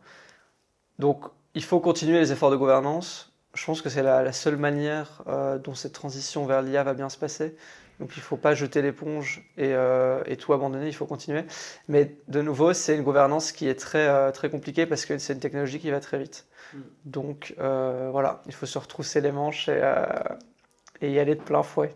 Donc, il faut continuer les efforts de gouvernance. Je pense que c'est la seule manière dont cette transition vers l'IA va bien se passer. Donc il ne faut pas jeter l'éponge et tout abandonner, il faut continuer. Mais de nouveau, c'est une gouvernance qui est très compliquée parce que c'est une technologie qui va très vite. Donc voilà, il faut se retrousser les manches et y aller de plein fouet.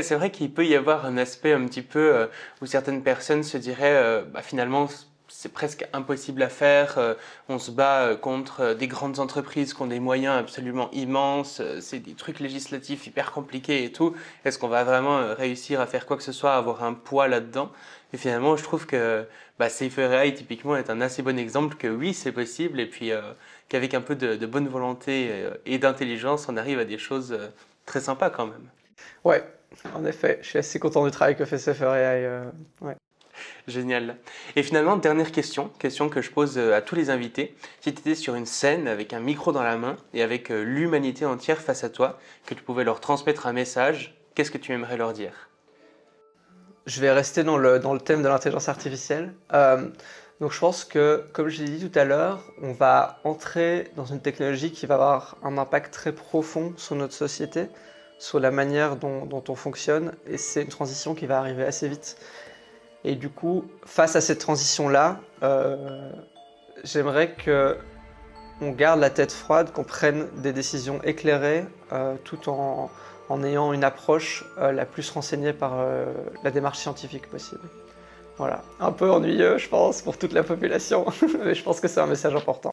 C'est vrai qu'il peut y avoir un aspect un petit peu où certaines personnes se diraient finalement c'est presque impossible à faire, on se bat contre des grandes entreprises qui ont des moyens absolument immenses, c'est des trucs législatifs hyper compliqués et tout, est-ce qu'on va vraiment réussir à faire quoi que ce soit, à avoir un poids là-dedans? Et finalement je trouve que Safer AI typiquement est un assez bon exemple que oui c'est possible et puis qu'avec un peu de bonne volonté et d'intelligence on arrive à des choses très sympas quand même. Ouais, en effet, je suis assez content du travail que fait Safer AI. Ouais. Génial. Et finalement, dernière question que je pose à tous les invités. Si tu étais sur une scène avec un micro dans la main et avec l'humanité entière face à toi, que tu pouvais leur transmettre un message, qu'est-ce que tu aimerais leur dire? Je vais rester dans le thème de l'intelligence artificielle. Donc je pense que, comme je l'ai dit tout à l'heure, on va entrer dans une technologie qui va avoir un impact très profond sur notre société, sur la manière dont on fonctionne, et c'est une transition qui va arriver assez vite. Et du coup, face à cette transition-là, j'aimerais qu'on garde la tête froide, qu'on prenne des décisions éclairées, tout en ayant une approche la plus renseignée par la démarche scientifique possible. Voilà, un peu ennuyeux, je pense, pour toute la population, mais je pense que c'est un message important.